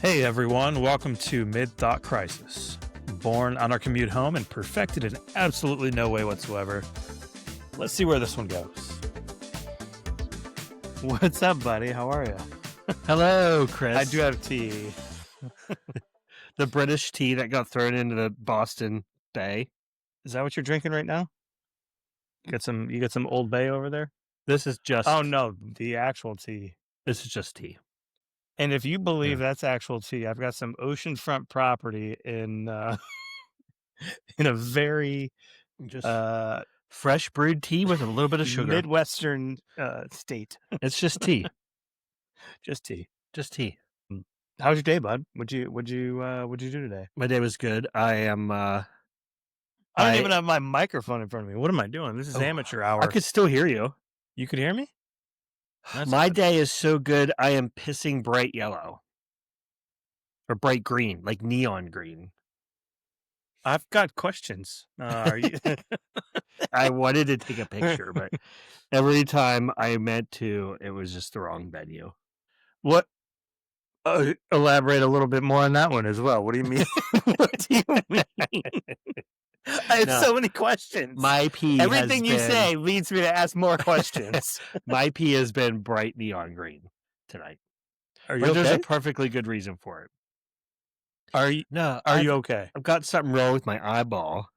Hey everyone, welcome to Mid Thought Crisis. Born on our commute home and perfected in absolutely no way whatsoever. Let's see where this one goes. What's up, buddy? How are you? Hello, Chris. I do have tea. The British tea that got thrown into the Boston Bay. Is that what you're drinking right now? You got some Old Bay over there? This is just. Oh no, the actual tea. This is just tea. And if you believe Yeah. that's actual tea, I've got some oceanfront property in in a very Just fresh brewed tea with a little bit of sugar. Midwestern state. It's just tea. Just tea. Just tea. How's your day, bud? What'd you do today? My day was good. I am. I don't even have my microphone in front of me. What am I doing? This is amateur hour. I could still hear you. You could hear me? That's My good. day is so good. I am pissing bright yellow or bright green, like neon green. I've got questions. Are you? I wanted to take a picture, but every time I meant to, it was just the wrong venue. What? Elaborate a little bit more on that one as well. What do you mean? What do you mean? I have so many questions. My pee. Everything you say leads me to ask more questions. My pee has been bright neon green tonight. Are you okay? There's a perfectly good reason for it. Are you? No. Are you okay? I've got something wrong with my eyeball.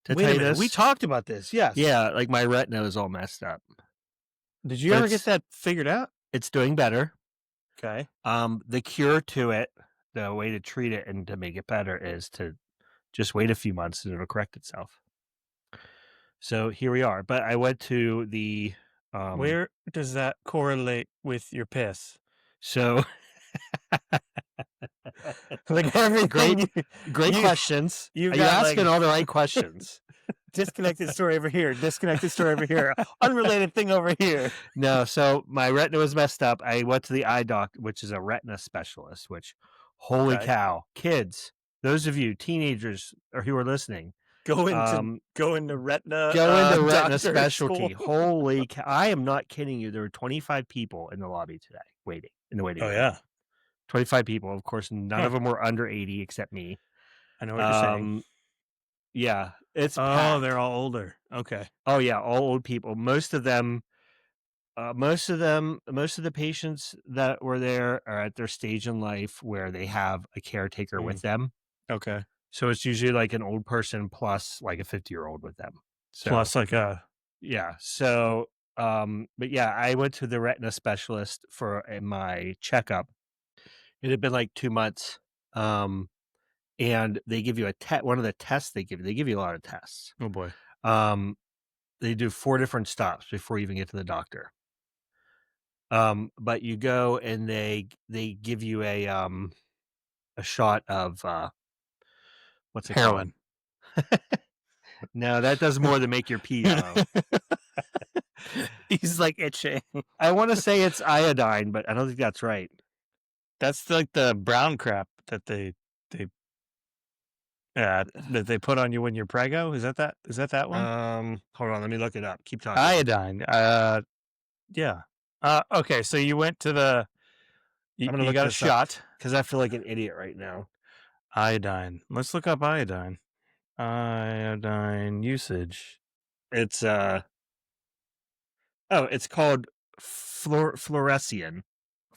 Wait a minute. We talked about this. Yes. Yeah, like my retina is all messed up. Did you ever get that figured out? It's doing better. Okay. The cure to it, the way to treat it and to make it better is to just wait a few months and it'll correct itself. So here we are. But I went to the where does that correlate with your piss? So like everything. Great questions. You're asking all the right questions. Disconnected story over here. Disconnected story over here. Unrelated thing over here. No, so my retina was messed up. I went to the eye doc, which is a retina specialist, which, holy cow, kids, those of you, teenagers who are listening, go into retina specialty. Holy cow. I am not kidding you. There were 25 people in the lobby today waiting in the waiting room. Oh, yeah. 25 people. Of course, none of them were under 80 except me. I know what you're saying. Yeah, it's packed. They're all older. Okay. Oh yeah, all old people. Most of the patients that were there are at their stage in life where they have a caretaker with them. Okay. So it's usually like an old person plus like a 50-year-old with them. So, plus like a yeah. So but yeah, I went to the retina specialist for my checkup. It had been like 2 months. And they give you one of the tests they give you a lot of tests. Oh boy. They do 4 different stops before you even get to the doctor. But you go and they give you a shot of what's it heroin. Called? No, that does more than make your pee yellow. He's like itching. I want to say it's iodine, but I don't think that's right. That's like the brown crap that they put on you when you're preggo. Is that that one? Hold on, let me look it up. Keep talking. Iodine. Yeah. Okay, so you went to the you got a shot because I feel like an idiot right now. Iodine. Let's look up iodine. Iodine usage. It's it's called fluorescein.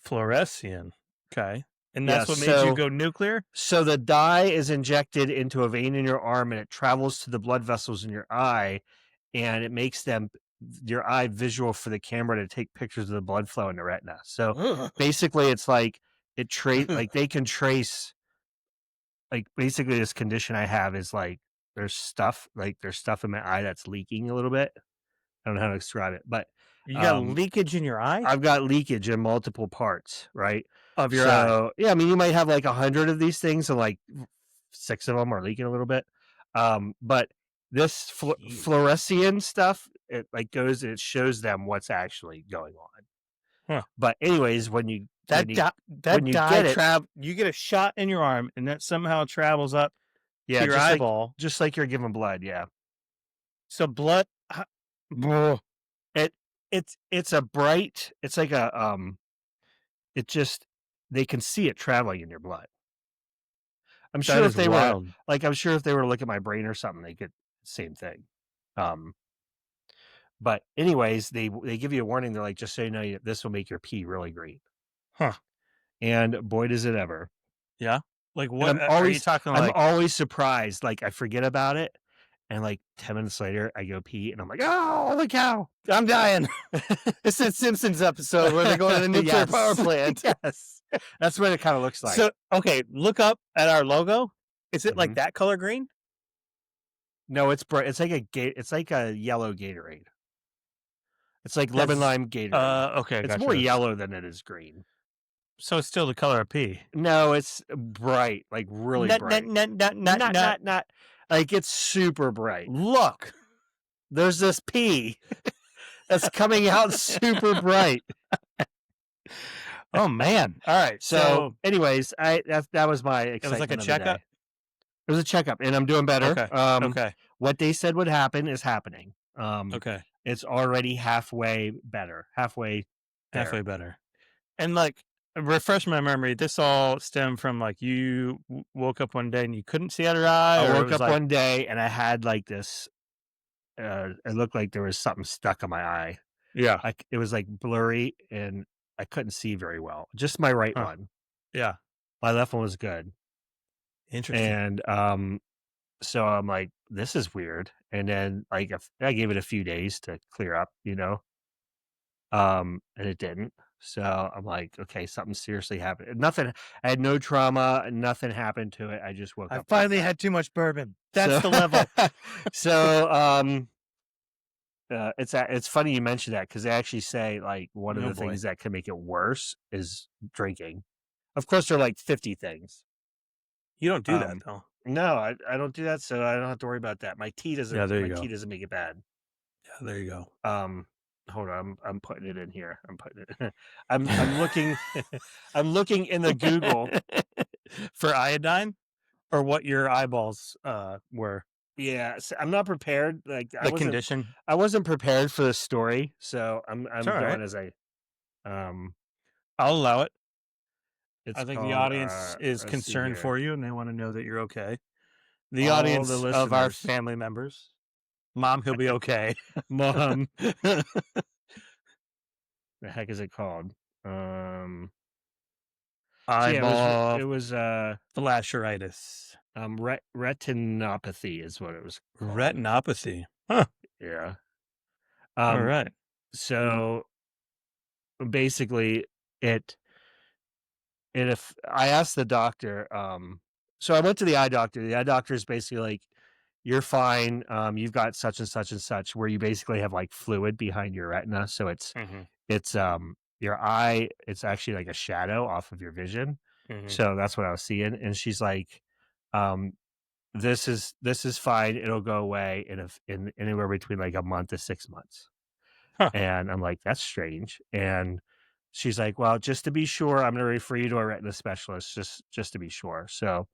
Fluorescein. Okay. And that's what made you go nuclear? So the dye is injected into a vein in your arm and it travels to the blood vessels in your eye and it makes your eye visual for the camera to take pictures of the blood flow in the retina. So basically it's like like they can trace, like basically this condition I have is like there's stuff in my eye that's leaking a little bit. I don't know how to describe it, but you got leakage in your eye? I've got leakage in multiple parts, right? Of your eye. Yeah, I mean, you might have like 100 of these things and like 6 of them are leaking a little bit. But this fluorescein stuff, it like goes and it shows them what's actually going on. Huh. But anyways, when you you get a shot in your arm and that somehow travels up to your eyeball. Just like you're giving blood, yeah. So blood it's a bright, it's like a it just they can see it traveling in your blood. I'm That sure if is they were wild. I'm sure if they were to look at my brain or something, they could same thing. Um, but anyways, they give you a warning. They're like, just so you know, this will make your pee really green. Huh. And boy, does it ever. Yeah? Like, And what are you talking I'm like always surprised. Like I forget about it, and like 10 minutes later, I go pee, and I'm like, oh, holy cow, I'm dying. It's that Simpsons episode where they go to the nuclear power yes, plant. yes, that's what it kind of looks like. So, okay, look up at our logo. Is it like Mhm. that color green? No, it's bright. It's like it's like a yellow Gatorade. It's like lemon That's lime Gatorade. okay, It's more gotcha. yellow than it is green. So it's still the color of pee. No, it's bright, like really Nut, nut, bright. nut, nut, nut, Not, nut. not, not. Like it's super bright. Look. There's this pea that's coming out super bright. Oh man. All right. So, anyways, that was my it was like a excitement of the checkup. day. It was a checkup, and I'm doing better. Okay. Okay. What they said would happen is happening. Okay. It's already halfway better, halfway there. Halfway better. And like, refresh my memory. This all stemmed from like you woke up one day and you couldn't see out of your eye. I or it woke was up like, one day and I had like this. It looked like there was something stuck on my eye. yeah. It was like blurry, and I couldn't see very well. Just my right Huh. one. Yeah. My left one was good. Interesting. And so I'm like, this is weird. And then like I gave it a few days to clear up, and it didn't. So I'm like, okay, something seriously happened. Nothing. I had no trauma. Nothing happened to it. I just woke I up. finally had too much bourbon. That's So- the level. So it's funny you mentioned that, because they actually say like one of Oh, the boy. things that can make it worse is drinking. Of course, there are like 50 things. You don't do that though. No, I don't do that, so I don't have to worry about that. My tea doesn't. Yeah, there you my go. tea doesn't make it bad. Yeah, there you go. Hold on, I'm putting it in here. I'm putting it. I'm looking. I'm looking in the Google. For iodine, or what your eyeballs were. Yeah, I'm not prepared. Like The condition. I wasn't prepared for the story, so I'm all going right. as I. I'll allow it. It's I think called, the audience is let's see concerned here. for you and they want to know that you're okay. The All audience the of our listeners. family members. Mom, he'll be okay. Mom. The heck is it called? So Eyeball it was flasheritis. retinopathy is what it was called. Retinopathy. Huh. Yeah. All right. So basically, if I asked the doctor, so I went to the eye doctor. The eye doctor is basically like, you're fine. You've got such and such and such, where you basically have like fluid behind your retina. So it's your eye. It's actually like a shadow off of your vision. So that's what I was seeing. And she's like, this is fine. It'll go away in anywhere between like a month to 6 months. Huh. And I'm like, that's strange. And she's like, well, just to be sure, I'm going to refer you to a retina specialist, just to be sure. So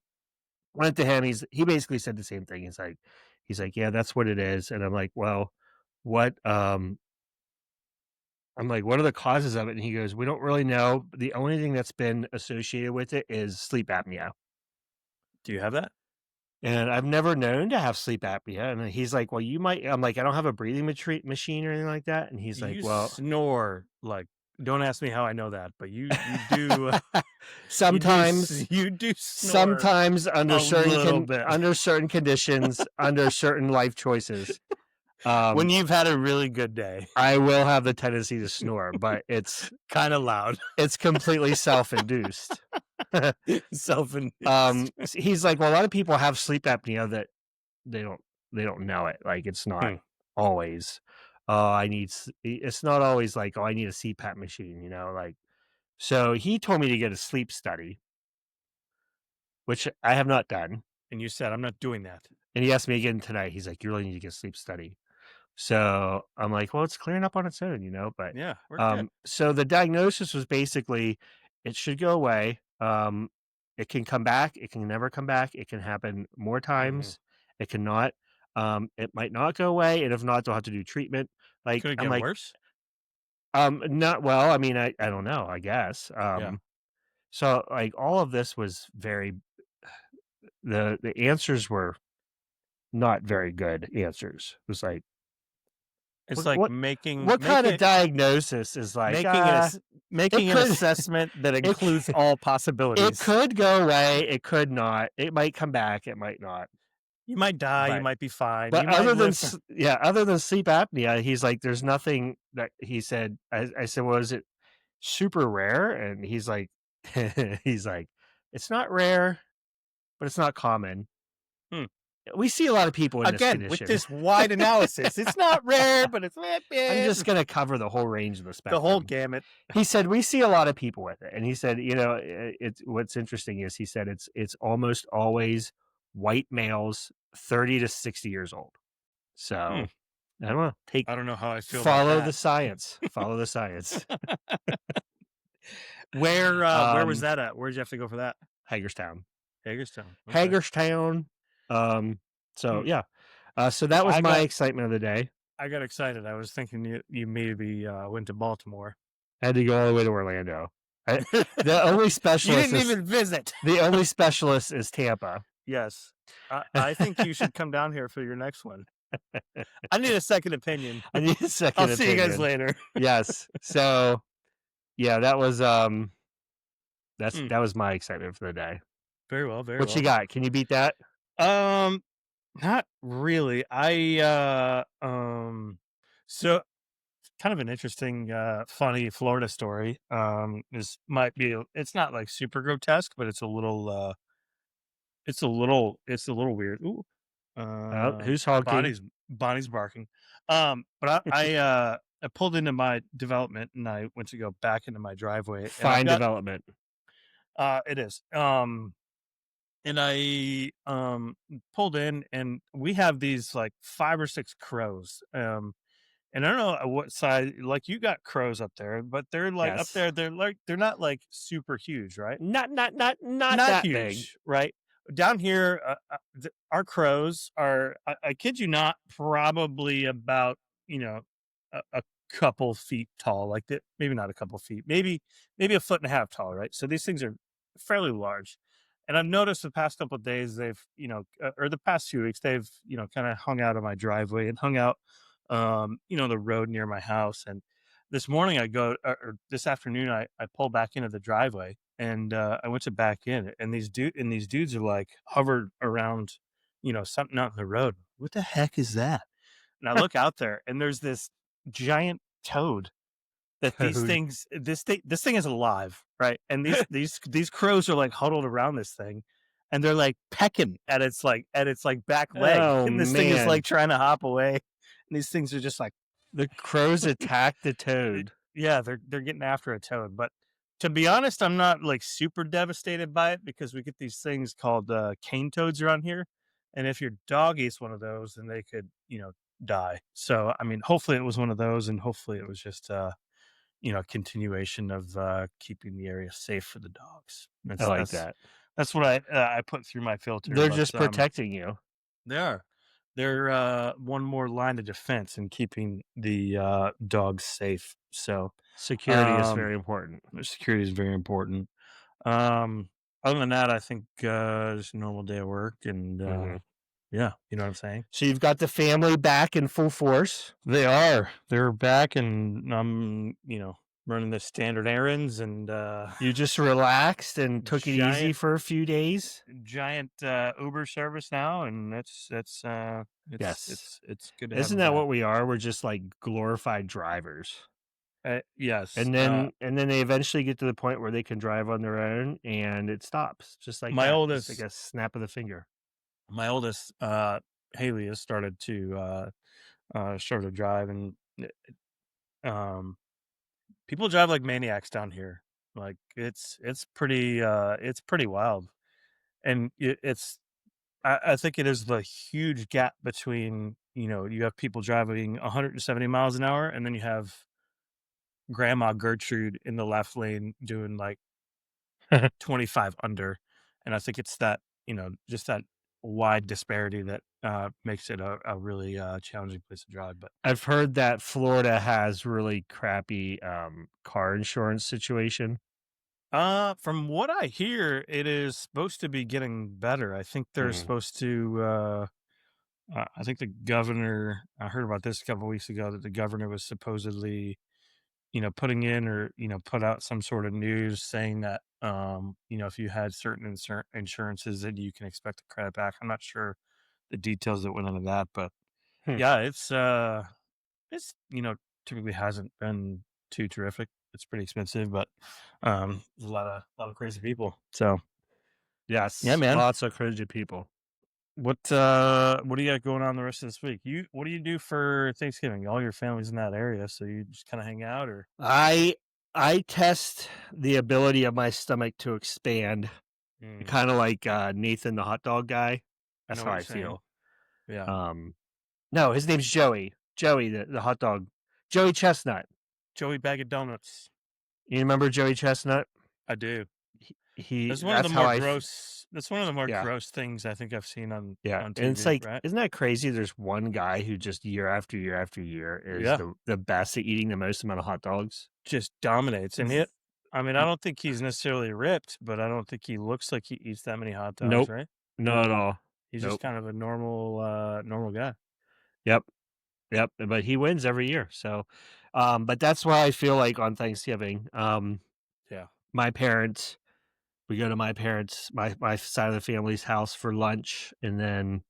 went to him. He basically said the same thing. He's like, yeah, that's what it is. And I'm like, well, what what are the causes of it? And he goes, we don't really know. The only thing that's been associated with it is sleep apnea. Do you have that? And I've never known to have sleep apnea. And he's like, well, you might. I'm like, I don't have a breathing machine or anything like that. And he's like, you well, snore like. Don't ask me how I know that, but you do. Sometimes you do snore sometimes under certain bit. under certain conditions, under certain life choices. When you've had a really good day, I will have the tendency to snore, but it's kind of loud. It's completely self-induced. Self-induced. He's like, well, a lot of people have sleep apnea that they don't know it. Like it's not always. It's not always like, oh, I need a CPAP machine. Like. So he told me to get a sleep study, which I have not done. And you said, I'm not doing that. And he asked me again tonight. He's like, you really need to get a sleep study. So I'm like, well, it's clearing up on its own, but yeah, we're good. So the diagnosis was basically, it should go away. It can come back. It can never come back. It can happen more times. It cannot. It might not go away. And if not, they'll have to do treatment. Like, could it I'm get like, worse? not well. I mean, I don't know, I guess. Yeah. So, like, all of this was very the answers were not very good answers. It was like, It's what like what what kind of diagnosis is like, making an it making an could assessment that it includes all it possibilities. could go away, it could not. It might come back, it might not. You might die, you But might be fine, but you might live to other than sleep apnea, he's like, there's nothing that he said. I said, "Well, is it super rare?" And he's like, he's like, "It's not rare, but it's not common." Hmm. We see a lot of people in this Again, with condition. this wide analysis, it's not rare, but it's I'm just gonna cover the whole range of the the whole spectrum. gamut. He said, "We see a lot of people with it." And he said, it's what's interesting is he said it's almost always white males 30 to 60 years old. Hmm. So, I don't know, I don't know how I feel about follow that. the science. Follow the science. Where was Um, that at? Where'd you have to go for that? Hagerstown. Hagerstown. Okay. Hagerstown. Um, so Hmm. yeah. So that was I my got excitement of the day. I got excited. I was thinking you maybe went to Baltimore. I had to go all the way to Orlando. I, the only You specialist didn't is even visit. the only specialist is Tampa. Yes. I think you should come down here for your next one. I need a second opinion. I need a I'll second see you guys opinion. later. Yes. So yeah, Hmm. that was my excitement for the day. Very well, very What you well. got? Can you beat that? Um, not really. So kind of an interesting, funny Florida story. This might be it's not like super grotesque, but it's a little weird. Ooh. Oh, who's honking? Bonnie's barking. But I pulled into my development and I went to go back into my driveway and I've Fine got development. it is. And I pulled in and we have these like 5 or 6 crows. And I don't know what size like you got crows up there, but they're like up Yes. there, they're not like super huge, right? Not Not that big. huge, right? Down here, our crows are, I kid you not, probably about, a couple feet tall, like that, maybe not a couple feet, maybe a foot and a half tall, right? So these things are fairly large. And I've noticed the past couple of days, or the past few weeks, they've, kind of hung out on my driveway and hung out, the road near my house. And this morning or this afternoon, I pull back into the driveway and I went to back in, and these dudes are like hovered around, something out in the road. What the heck is that? And I look out there, and there's this giant toad that Toad. this thing is alive, right? And these crows are like huddled around this thing, and they're like pecking at its like back leg, Oh and this thing is like man. trying to hop away, and these things are just like The crows attacked the toad. yeah, they're getting after a toad. But to be honest, I'm not like super devastated by it because we get these things called cane toads around here, and if your dog eats one of those, then they could die. So I mean, hopefully it was one of those, and hopefully it was just continuation of keeping the area safe for the dogs. I like that. That's what I put through my filter. They're But just protecting you. they are. They're one more line of defense in keeping the dogs safe. So Security is um, very important. security is very important. Um, Other than that, I think just a normal day of work, and Mhm. yeah, you know what I'm saying. So you've got the family back in full force. They are. They're back, and I'm running the standard errands and You just relaxed and took it easy giant for a few days. giant Uber service now, and Yes. it's good to have Isn't them that back. what we are? We're just like glorified drivers. Yes, And then they eventually get to the point where they can drive on their own and it stops just like my that. Just like oldest a snap of the finger. my oldest Haley has started to drive, and um, people drive like maniacs down here. Like it's pretty wild, and I think it is the huge gap between you have people driving 170 miles an hour, and then you have Grandma Gertrude in the left lane doing like 25 under. And I think it's that, just that wide disparity that makes it a really challenging place to drive. But I've heard that Florida has really crappy car insurance situation. From what I hear, it is supposed to be getting better. I think they're Mm. supposed to. I think the governor. I heard about this a couple weeks ago that the governor was supposedly, putting in or put out some sort of news saying that if you had certain insurances that you can expect a credit back. I'm not sure the details that went into that, but Hmm. yeah, it's typically hasn't been too terrific. It's pretty expensive, but there's a lot of crazy people. So yeah, Yes, man. lots of crazy people. What do you got going on the rest of this week? What do you do for Thanksgiving? All your family's in that area, so you just kind of hang out, or I I test the ability of my stomach to expand, mm, kind of like Nathan the hot dog guy. I That's know how what you're I saying. feel. Yeah, Um, no, his name's Joey. Joey, the hot dog. Joey Chestnut. Joey Bag of Donuts. You remember Joey Chestnut? I do. He That's one of the that's how more I gross. That's one of the more yeah. gross things I think I've seen on Yeah, on and it's TV. like, Right? isn't that crazy? There's one guy who just year after year after year is Yeah, the best at eating the most amount of hot dogs. just dominates, and V- it. I mean, I don't think he's necessarily ripped, but I don't think he looks like he eats that many hot dogs. Nope, Right? not at all. He's just Nope. kind of a normal guy. Yep, yep. But he wins every year. So, but that's why I feel like on Thanksgiving, Yeah. my parents, we go to my parents, my side of the family's house for lunch, and then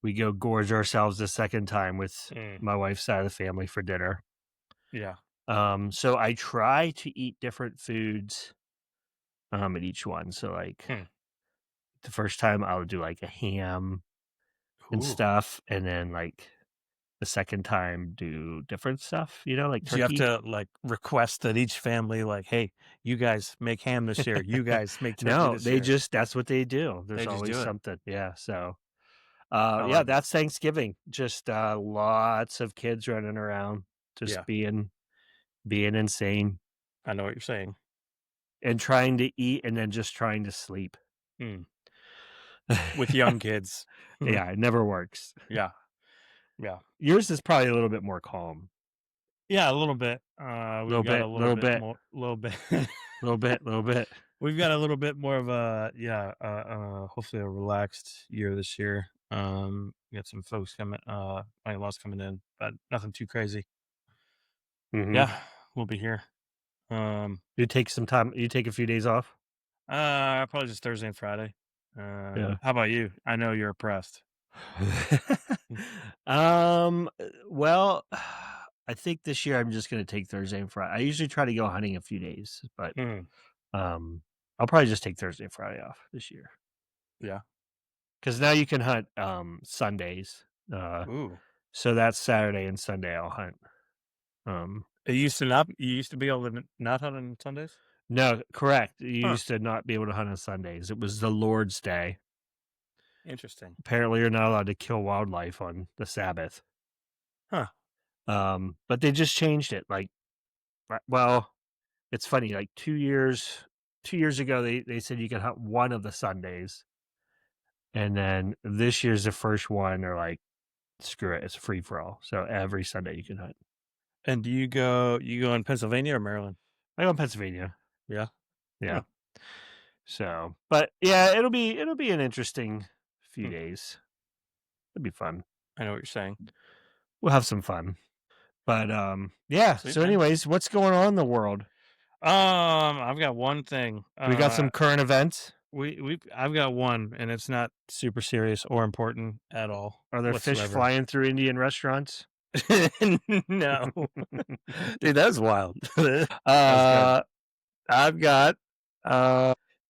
we go gorge ourselves the second time with Mm, my wife's side of the family for dinner. yeah. So I try to eat different foods at each one. So like Hmm. the first time I would do like a ham and Ooh. stuff, and then like the second time do different stuff, like Do you have turkey. to like request that each family, like, hey, you guys make ham this year, you guys make turkey No, this they year? just that's what they do. They There's just always do it. something. Yeah. So I yeah, like it. that's Thanksgiving. Just lots of kids running around, just Yeah, being insane I know what you're saying. and trying to eat and then just trying to sleep. Mm. With young kids. Mhm. Yeah, it never works. Yeah, yeah. Yours is probably a little bit more calm. Yeah, a little bit. We've Little got a bit, little little bit bit, more, little bit. little bit, little bit. We've got a little bit more of a, yeah, hopefully a relaxed year this year. We got some folks coming, my in-laws coming in, but nothing too crazy. Mhm. Yeah, we'll be here. Um, You take some time you take a few days off? Probably just Thursday and Friday. Yeah. How about you? I know you're oppressed. Mm, Well, I think this year I'm just gonna take Thursday and Friday. I usually try to go hunting a few days, but, mm, um, I'll probably just take Thursday and Friday off this year yeah. because now you can hunt, Sundays, Ooh. so that's Saturday and Sunday I'll hunt. Um You used to be able to not hunt on Sundays? No, correct. You Huh. used to not be able to hunt on Sundays. It was the Lord's Day. Interesting. Apparently, you're not allowed to kill wildlife on the Sabbath. Huh. But they just changed it. Like, well, it's funny. Like 2 years ago, they said you could hunt one of the Sundays, and then this year's the first one. They're like, screw it, it's free for all. So every Sunday you can hunt. And do you go in Pennsylvania or Maryland? I go in Pennsylvania. Yeah. Yeah. Huh. So, but yeah, it'll be an interesting few Hmm. days. It'll be fun. I know what you're saying. We'll have some fun. But, yeah, Sweet, so man. anyways, what's going on in the world? I've got one thing. We got some current events? I've got one, and it's not super serious or important at all Are there fish whatsoever. flying through Indian restaurants? No. Dude, that was wild. That was good. Uh, I've got,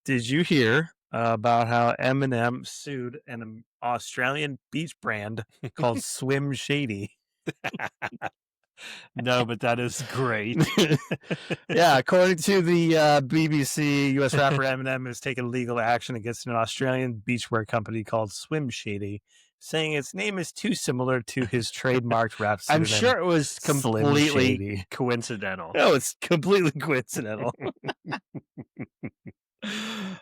did you hear about how Eminem sued an Australian beach brand called Swim Shady? No, but that is great. Yeah, according to the BBC, US rapper Eminem has taken legal action against an Australian beachwear company called Swim Shady, saying its name is too similar to his trademarked rap I'm pseudonym, sure it was Slim completely Shady. coincidental. No, it's completely coincidental.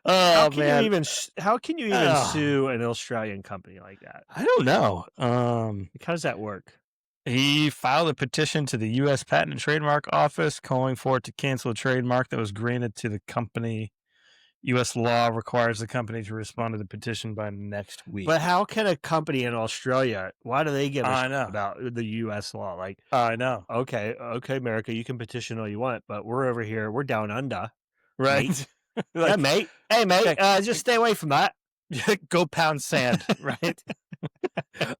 Oh man, How can you even oh, sue an Australian company like that? I don't know. Like, how does that work? He filed a petition to the U.S. Patent and Trademark Office calling for it to cancel a trademark that was granted to the company. U.S. law requires the company to respond to the petition by next But week. how can a company in Australia, why do they give a I shit know. about the US law? Like, I know. okay, America, you can petition all you want, but we're over here, we're down under, mate. Right? Yeah, Like, mate. Hey, mate, yeah, just stay away from that. go pound sand, right?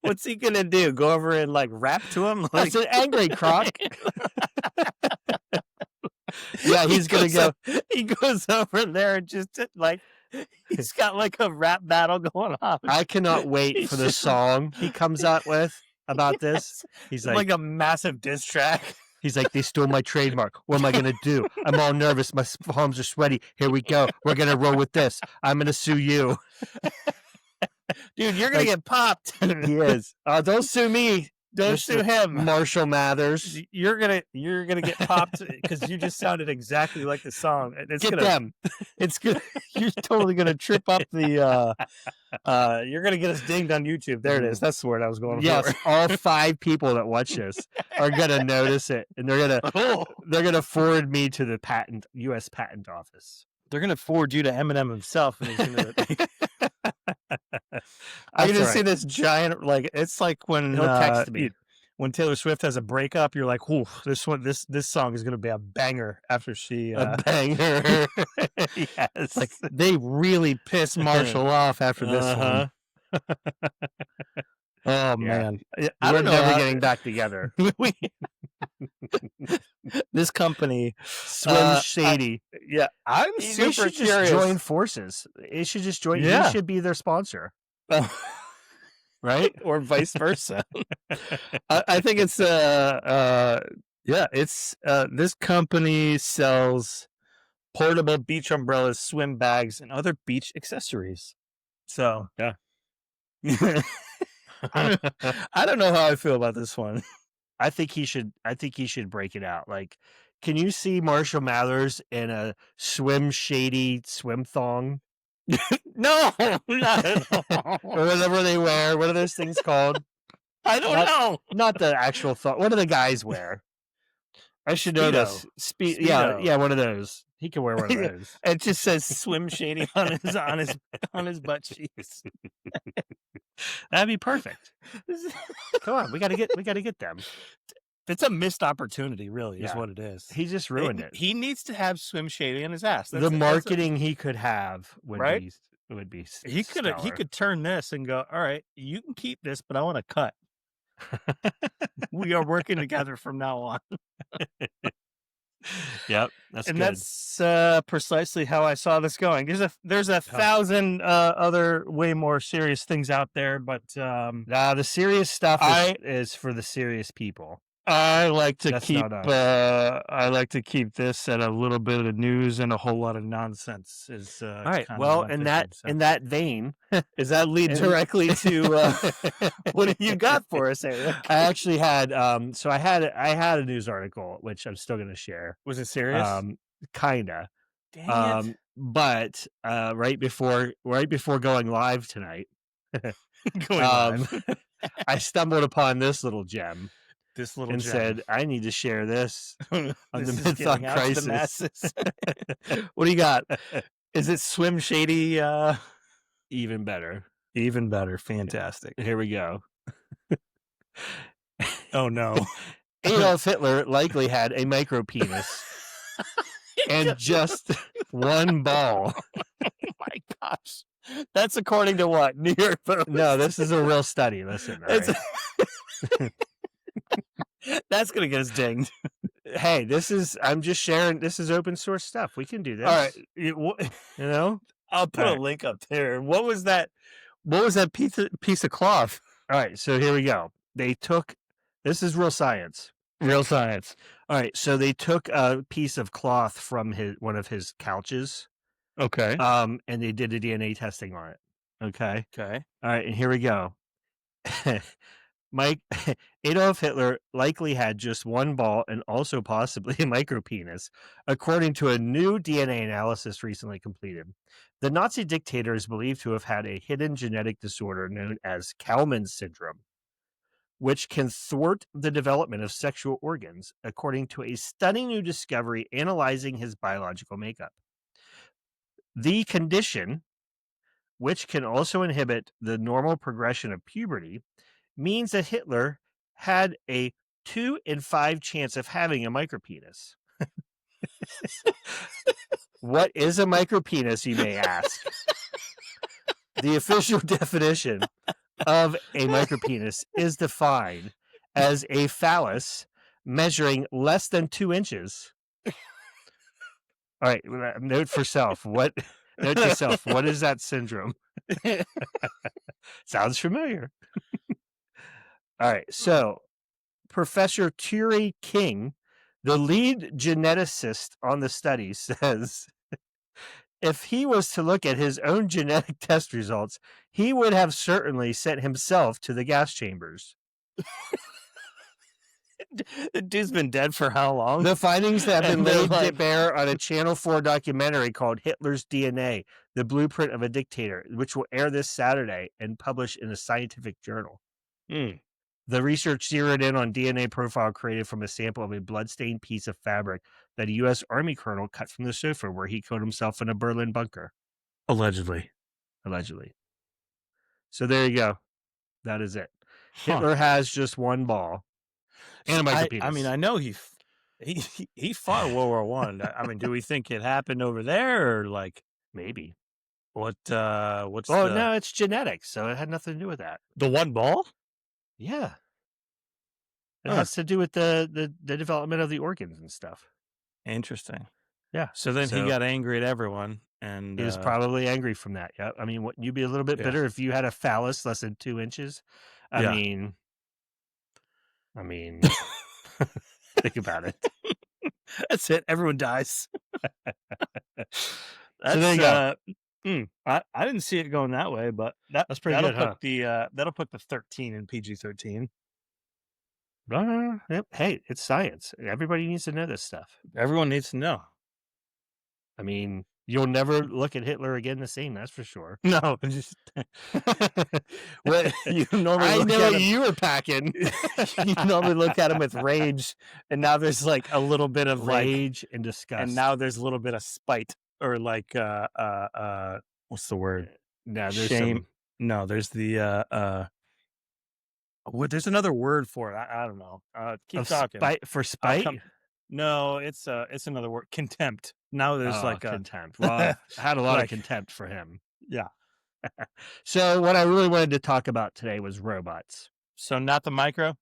What's he gonna do? Go over and like rap to him? That's Like an angry croc. Yeah, he he's gonna goes go. he goes over there and just like he's got like a rap battle going on. I cannot wait for He's the just song he comes out with about this. yes, He's like like, a massive diss track. they stole my trademark. What am I gonna do? I'm all nervous. My palms are sweaty. Here we go. We're gonna roll with this. I'm gonna sue you. Dude, you're gonna Like, get popped. he is. Don't sue me, Don't Mr. sue him. Marshall Mathers. You're gonna get popped because you just sounded exactly like the song. Get them. It's gonna you're totally gonna trip up the you're gonna get us dinged on YouTube. There it is. That's the word I was going Yes, for. all 5 people that watch this are gonna notice it, and Oh, they're gonna forward me to the U.S. Patent Office. they're gonna forward you to Eminem himself, and he's gonna. I can That's all just see right. this giant like it's like He'll text me. when Taylor Swift has a breakup. You're like, "Ooh, this song is gonna be a banger." After she A banger. Yes. like they really piss Marshall off after this Uh-huh. one. Oh Yeah. man, I We're don't know. never getting back together. we, this company, Swim I, Shady. yeah, I'm They super should just curious. join forces. It should just join. He Yeah, should be their sponsor, right? or vice versa. I think it's yeah, it's this company sells portable beach umbrellas, swim bags, and other beach accessories. So Yeah. I don't, I don't know how I feel about this one. I think he should break it out. Like, can you see Marshall Mathers in a Swim Shady swim thong No, not at or all. whatever they wear? What are those things called? I don't Not know. not the actual thong. What do the guys wear? I should know Speedo. this. Yeah, Speedo. yeah, one of those. He can wear one of those. It just says swim shady on his butt cheeks. That'd be perfect. Come on, we gotta get them. It's a missed opportunity, really, is Yeah. what it is. He just ruined it. He needs to have swim shady on his ass. The marketing he could have right? would be He stellar. could turn this and go, all right, you can keep this, but I want to cut. We are working together from now on. Yep, that's And good. that's precisely how I saw this going. There's a thousand other way more serious things out there, but Nah, the serious stuff is for the serious people. I like to That's keep not us. I like to keep this at a little bit of news and a whole lot of nonsense. Is All right. kind of Well, what I'm in thinking, that vein, does that lead and- directly to what have you got for us, Eric? I actually had I had a news article which I'm still going to share. Was it serious? Kinda. Dang it. But right before going live tonight, Going live. I stumbled upon this little gem. This little and gem. said, "I need to share this on This the is Midthought getting out to the Crisis." masses. What do you got? Is it swim shady? Even better. Even better. Fantastic. Here we go. Oh no. Adolf Hitler likely had a micro penis and just one ball. Oh my gosh. That's according to what? New York Post. No, this is a real study. Listen, all right. That's gonna get us dinged. Hey, I'm just sharing. This is open source stuff. We can do this. All right. You know? I'll put All a right. link up there. What was that piece of cloth? All right, so here we go. This is real science. Real science. All right, so they took a piece of cloth from one of his couches, Okay. and they did a DNA testing on it. Okay. Okay. All right, and here we go. Adolf Hitler likely had just one ball and also possibly a micropenis, according to a new DNA analysis recently completed. The Nazi dictator is believed to have had a hidden genetic disorder known as Kalman syndrome, which can thwart the development of sexual organs, according to a stunning new discovery analyzing his biological makeup. The condition, which can also inhibit the normal progression of puberty, means that Hitler had a 2 in 5 chance of having a micropenis. What is a micropenis, you may ask? The official definition of a micropenis is defined as a phallus measuring less than 2 inches. All right, note for self. Note to self, what is that syndrome? Sounds familiar. All right, so Professor Thierry King, the lead geneticist on the study, says if he was to look at his own genetic test results, he would have certainly sent himself to the gas chambers. The dude's been dead for how long? The findings that have been And they're laid to like- bear on a Channel 4 documentary called Hitler's DNA, The Blueprint of a Dictator, which will air this Saturday and published in a scientific journal. Mm. The research zeroed in on DNA profile created from a sample of a bloodstained piece of fabric that a U.S. Army colonel cut from the sofa where he killed himself in a Berlin bunker. Allegedly. So there you go. That is it. Huh. Hitler has just one ball and a micropenis. I mean, I know he fought World War One. I mean, do we think it happened over there, or like maybe? what's Oh no, it's genetics, so it had nothing to do with that. the one ball? Yeah, it Huh. has to do with the development of the organs and stuff. Interesting. Yeah. So then he got angry at everyone, and he was probably angry from that. Yeah. I mean, wouldn't you be a little bit Yeah. bitter if you had a phallus less than 2 inches? I Yeah. mean, think about it. That's it. Everyone dies. That's, So there you go. I didn't see it going that way, but That's pretty that'll good, put huh? that'll put the 13 in PG-13. Yep. Hey, it's science. Everybody needs to know this stuff. Everyone needs to know. I mean, you'll never look at Hitler again the same. That's for sure. No, just what you normally I look know at what him, you were packing. you normally look at him with rage, and now there's like a little bit of Rage and like, disgust. and now there's a little bit of spite, or like what's the word? no, there's Shame. No, there's the there's another word for it. I don't know. Keep talking. Spite. No, it's another word. Contempt. Now there's like a contempt. Well, I had a lot like- of contempt for him. yeah. So what I really wanted to talk about today was robots. So not the micro.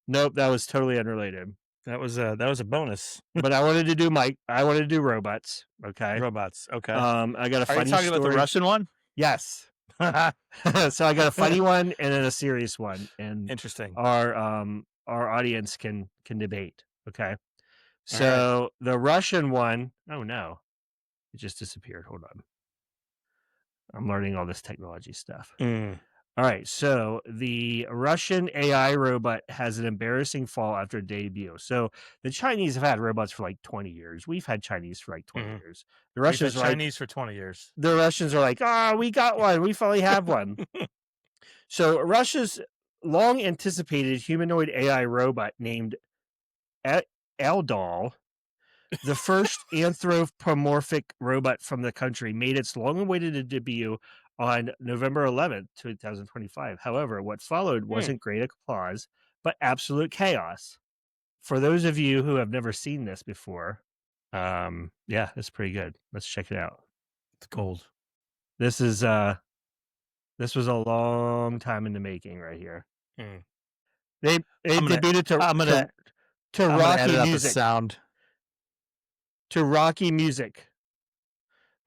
Nope, that was totally unrelated. That was a bonus. But I wanted to do robots. Okay. Robots. Okay. I got a Are you funny talking about the story. Russian one? Yes. So I got a funny one and then a serious one, and Interesting. our audience can debate. Okay. So the Russian one, oh no, it just disappeared. Hold on. I'm learning all this technology stuff. Mm. All right. So the Russian AI robot has an embarrassing fall after debut. So the Chinese have had robots for like 20 years. We've had Chinese for like 20 years. The We've had Russians are like, Chinese for 20 years. the Russians are like, we got one. We finally have one. So Russia's long anticipated humanoid AI robot named Eldol, the first anthropomorphic robot from the country, made its long-awaited debut on November 11th, 2025. However, what followed wasn't great applause, but absolute chaos. For those of you who have never seen this before, yeah, it's pretty good. Let's check it out. It's gold. This was a long time in the making right here. Mm. They debuted to I'm gonna Rocky edit up the music. sound. To Rocky music.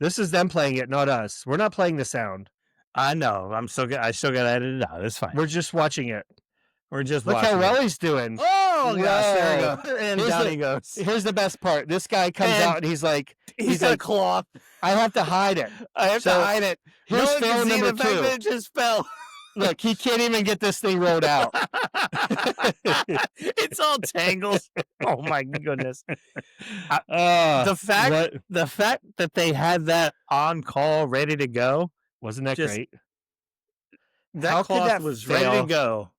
This is them playing it, not us. We're not playing the sound. I know. I still got to edit it out. It's fine. We're just watching it. We're just Look watching how well it. he's doing. Oh Whoa. gosh, there we go. And Here's down the- he goes. Here's the best part. This guy comes And out and he's like, He's got like, a cloth. I have to hide it. I have to So, hide it. here's No one fail can see number the fact 2. that it just fell. Look, he can't even get this thing rolled out. It's all tangled. Oh my goodness. The The fact that they had that on call ready to go, wasn't that just- great? that How could cloth that was fail? ready to go.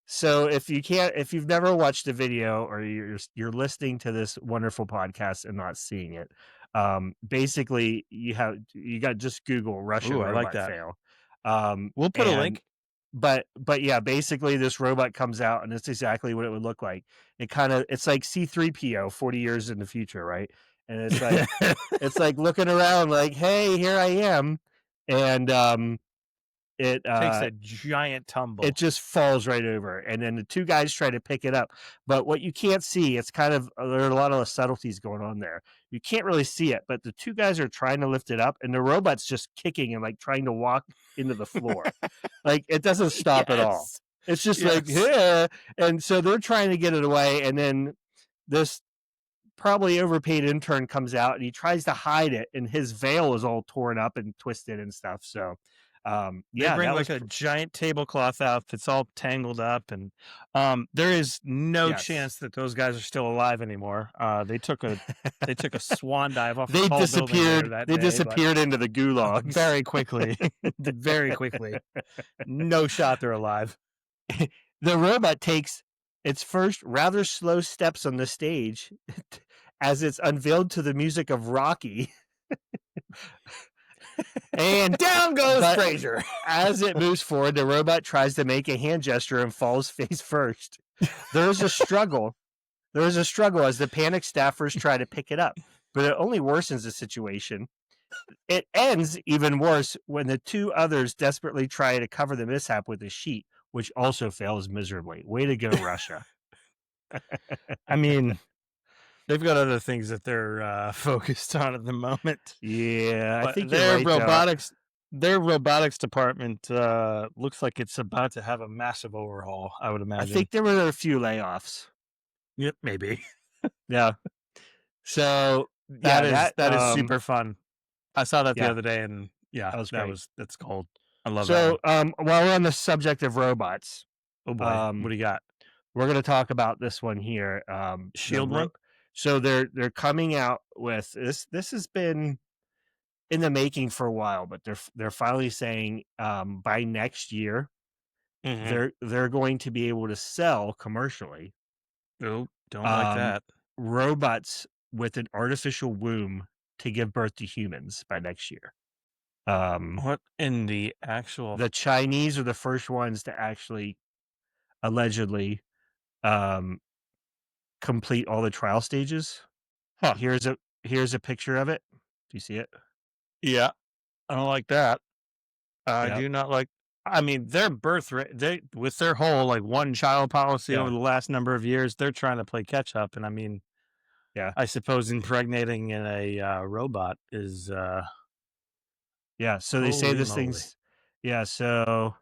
So if you've never watched a video or you're listening to this wonderful podcast and not seeing it, basically you got just Google Russian Ooh, I like robot that. fail, We'll put a and link. but yeah, basically this robot comes out and it's exactly what it would look like. It's like C3PO 40 years in the future, right? And it's like looking around like, hey, here I am, and it Takes uh a giant it tumble. just falls right over, and then the 2 guys try to pick it up, but what you can't see, it's kind of there are a lot of subtleties going on there. You can't really see it, but the 2 guys are trying to lift it up, and the robot's just kicking and, like, trying to walk into the floor. Like, it doesn't stop at all. Yes. It's just like, Yes. "Yeah," and so they're trying to get it away, and then this probably overpaid intern comes out, and he tries to hide it, and his veil is all torn up and twisted and stuff, so, They yeah, bring that like was a giant tablecloth out that's all tangled up, and there is no yes. chance that those guys are still alive anymore. They took a swan dive off a They tall building there disappeared that they day, but disappeared into the gulags. very quickly, very quickly. No shot they're alive. The robot takes its first rather slow steps on the stage as it's unveiled to the music of Rocky, And down goes but Fraser. as it moves forward, the robot tries to make a hand gesture and falls face first. There is a struggle. There is a struggle as the panicked staffers try to pick it up, but it only worsens the situation. It ends even worse when the 2 others desperately try to cover the mishap with a sheet, which also fails miserably. Way to go, Russia. I mean, they've got other things that they're focused on at the moment, Yeah, I but think you're right, though. their robotics department looks like it's about to have a massive overhaul. I would I imagine. think there were a few layoffs. Yep, maybe. Yeah. So, yeah, That is super fun. I saw that the yeah, other day, and yeah, that was great. that's cold. I love that So, one. while we're on the subject of robots, Oh boy, what um, do you got? we're gonna talk about this one here. Shield one? So they're coming out with this has been in the making for a while, but they're finally saying, by next year, Mm-hmm. they're going to be able to sell commercially, Oh, don't like um, that. robots with an artificial womb to give birth to humans by next year. Um, What in the actual? the Chinese are the first ones to actually allegedly, um, complete all the trial stages. Huh? Here's a picture of it. Do you see it? Yeah, I don't like that. I Yeah, do not like. I mean, their birth rate, they with their whole like one child policy over yeah, the last number of years, they're trying to play catch up. And I mean, yeah, I suppose impregnating in a robot is yeah. So they say holy this moly. thing's yeah. So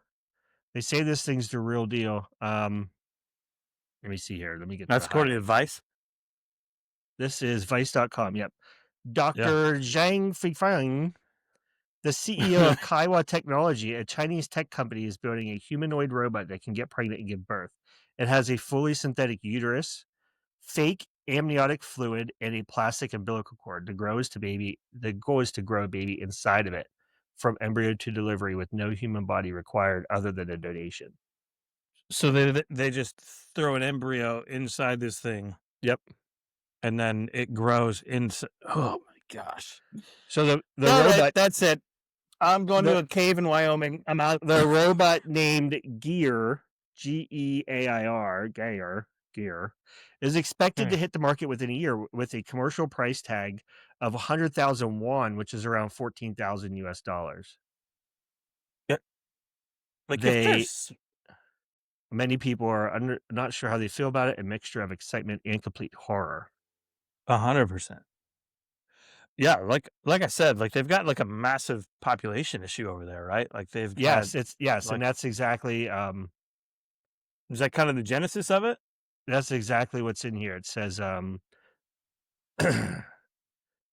they say this thing's the real deal. Let me see here. Let me get to That's the according to highlight. Vice. This is Vice.com. Yep. Yeah. Dr. Zhang Fifang, the CEO of Kaiwa Technology, a Chinese tech company, is building a humanoid robot that can get pregnant and give birth. It has a fully synthetic uterus, fake amniotic fluid, and a plastic umbilical cord. The goal is to grow a baby inside of it from embryo to delivery with no human body required other than a donation. So they just throw an embryo inside this thing, Yep. and then it grows inside. Oh my gosh! So the All right, robot that's it. I'm going to the a cave in Wyoming. I'm out. the robot named Gear is expected Hmm. to hit the market within a year with a commercial price tag of 100,000 won, which is around 14,000 US dollars. Yeah, like if They there's Many people are not sure how they feel about it, a mixture of excitement and complete horror. 100%. Yeah, like I said, like they've got like a massive population issue over there, right? Like they've had Yes, and like is that kind of the genesis of it? that's exactly what's in here. It says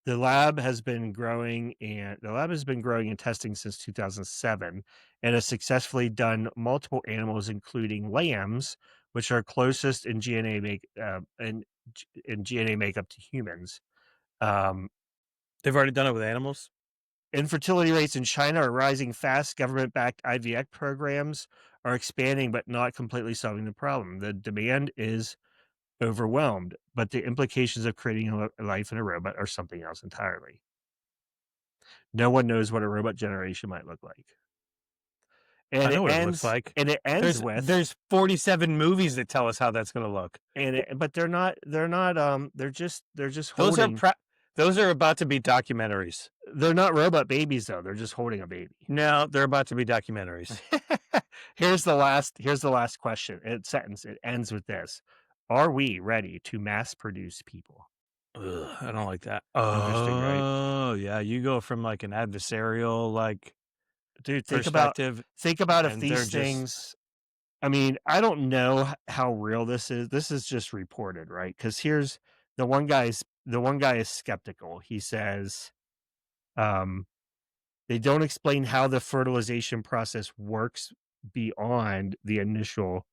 the lab has been growing and testing since 2007 and has successfully done multiple animals including lambs, which are closest in GNA makeup to humans. Um, They've already done it with animals. Infertility rates in China are rising fast. Government-backed IVF programs are expanding but not completely solving the problem. The demand is overwhelmed, but the implications of creating a life in a robot are something else entirely. No one knows what a robot generation might look like. I And know what it looks like. it ends with There's 47 movies that tell us how that's gonna look. but they're not they're just Those are holding pra those are about to be documentaries. they're not robot babies though, they're just holding a baby. No, they're about to be documentaries. Here's the last question. It ends with this. Are we ready to mass produce people? Ugh, I don't like that. Interesting, right? Oh, yeah, you go from, like, an adversarial, like, Dude, perspective, think about if and they're these just things I mean, I don't know how real this is. This is just reported, right? Because here's the one guy is skeptical. He says, um, they don't explain how the fertilization process works beyond the initial.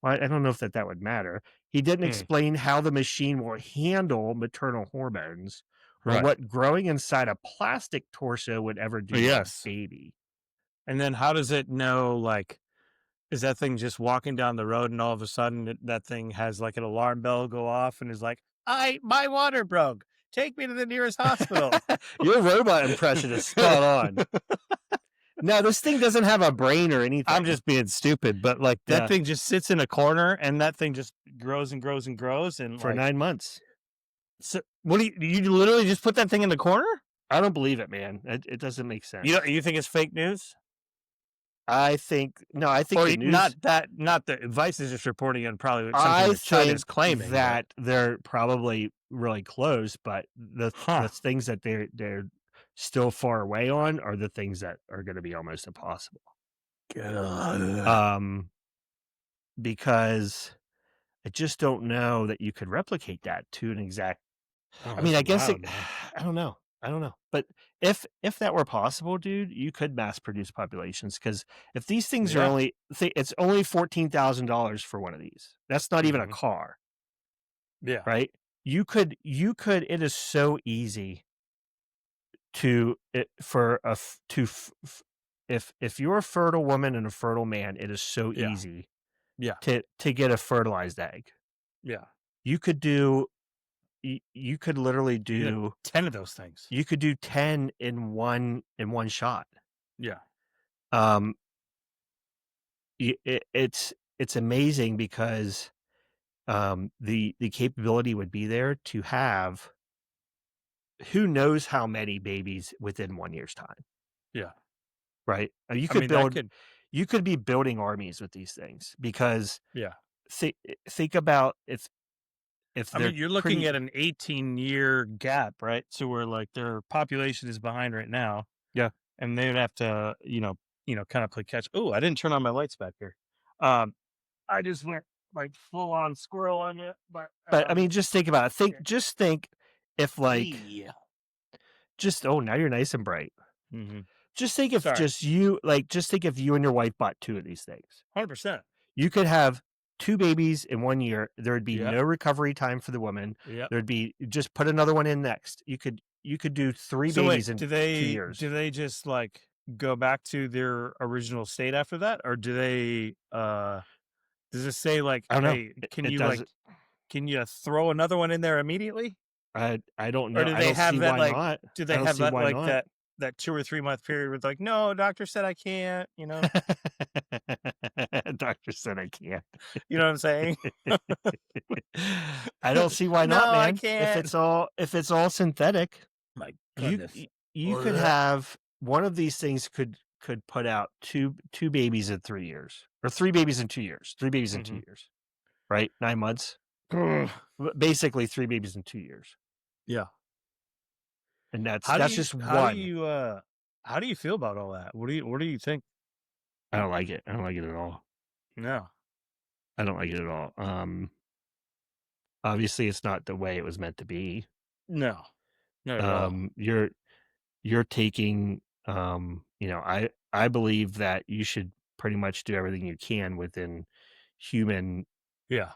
Well, I don't know if that would matter. He didn't mm, explain how the machine will handle maternal hormones or right. what growing inside a plastic torso would ever do to a Yes. baby. And then how does it know, like, is that thing just walking down the road and all of a sudden that thing has, like, an alarm bell go off and is like, my water broke. Take me to the nearest hospital." Your robot impression is spot on. No, this thing doesn't have a brain or I'm anything. just being stupid, but, like, that Yeah, thing just sits in a corner, and that thing just grows and grows and grows, and, for like, 9 months. so what do you literally just put that thing in the corner? I don't believe it, man. It doesn't make sense. You think it's fake news? I think the news Not the Vice is just reporting on probably something I that China's think claiming, but that they're probably really close, but the huh. things that they're still far away on are the things that are gonna be almost impossible. God. Um, because I just don't know that you could replicate that to an exact Oh, I mean, that's I guess it wild, man. I don't know. I don't know. But if that were possible, dude, you could mass produce populations because if these things are Yeah. it's only $14,000 for one of these. That's not even a Mhm. car, Yeah. right? You could it is so easy to it for a f to f f if you're a fertile woman and a fertile man, it is so Yeah. easy Yeah. to get a fertilized egg. Yeah. You could do you could literally You get do 10 of those things. You could do 10 in one shot. Yeah. Um, it's amazing because, the capability would be there to have who knows how many babies within 1 year's time, Yeah. right? I mean, that could You could be building armies with these things because yeah. think about if I they're mean, you're looking pretty at an 18-year gap, right? So where, like, their population is behind right now, yeah, and they would have to, kinda play catch. Oh, I didn't turn on my lights back here. Um, I just went, like, full on squirrel on it, but, but, I mean, just think about it. yeah. Think if, like Yeah. just oh, now you're nice and bright. Mhm. Just think if Sorry. just think if you and your wife bought 2 of these things. 100%. You could have 2 babies in 1 year. There would be Yep. no recovery time for the woman. Yep. There'd be just put another one in next. You could do 3 So wait, babies in 2 years. do they just, like, go back to their original state after that? Or do they, does it say, like, I don't know. "Hey, It does can you throw another one in there immediately?" I don't Or know. I don't see why not. do I they don't have see that, why like, not. that 2 or 3-month period with, like, "No, doctor said I can't," you know? Doctor said I can't. You know what I'm saying? I don't see why not, "No, I man. can't." If it's all synthetic. My You goodness. you could Blech. have one of these things could put out 2 babies in 3 years, or 3 babies in 2 years, 3 babies in 2 Mhm. years, right? 9 months? Ugh. Basically 3 babies in 2 years, Yeah. and that's just one. How do you feel about all that? What do you think? I don't like it. I don't like it at all. No. I don't like it at all. Obviously, it's not the way it was meant to be. No. Not at all. Um, you're you're taking, I believe that you should pretty much do everything you can within human Yeah.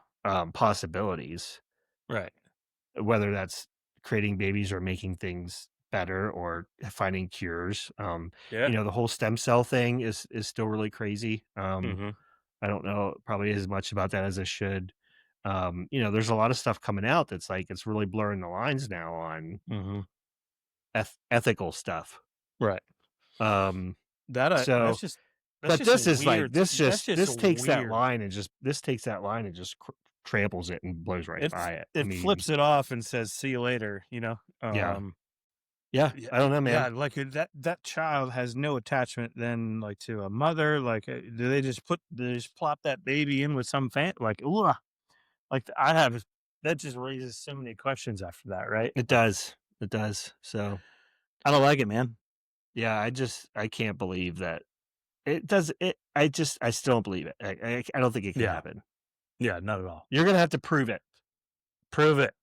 possibilities, Right. whether that's creating babies or making things better or finding cures. Yeah. The whole stem cell thing is still really crazy. Mhm. I don't know probably as much about that as I should. There's a lot of stuff coming out that's like it's really blurring the lines now on Mhm. ethical stuff. Right. Um, That, so, that's but just this is like weird. That's just this takes that weird. line and just tramples it and blows right by it. I It mean, flips it off and says, "See you later," you know? yeah, yeah. Yeah, I don't know, yeah, man. like, that child has no attachment then, like, to a mother, like, do they just plop that baby in with some like, ooh, like, I have that just raises so many questions after that, right? It does. It does. So, I don't like it, man. yeah, I can't believe that it does it. I still don't believe it. I don't think it can Yeah. happen. Yeah, not at all. You're gonna have to prove it. Prove it.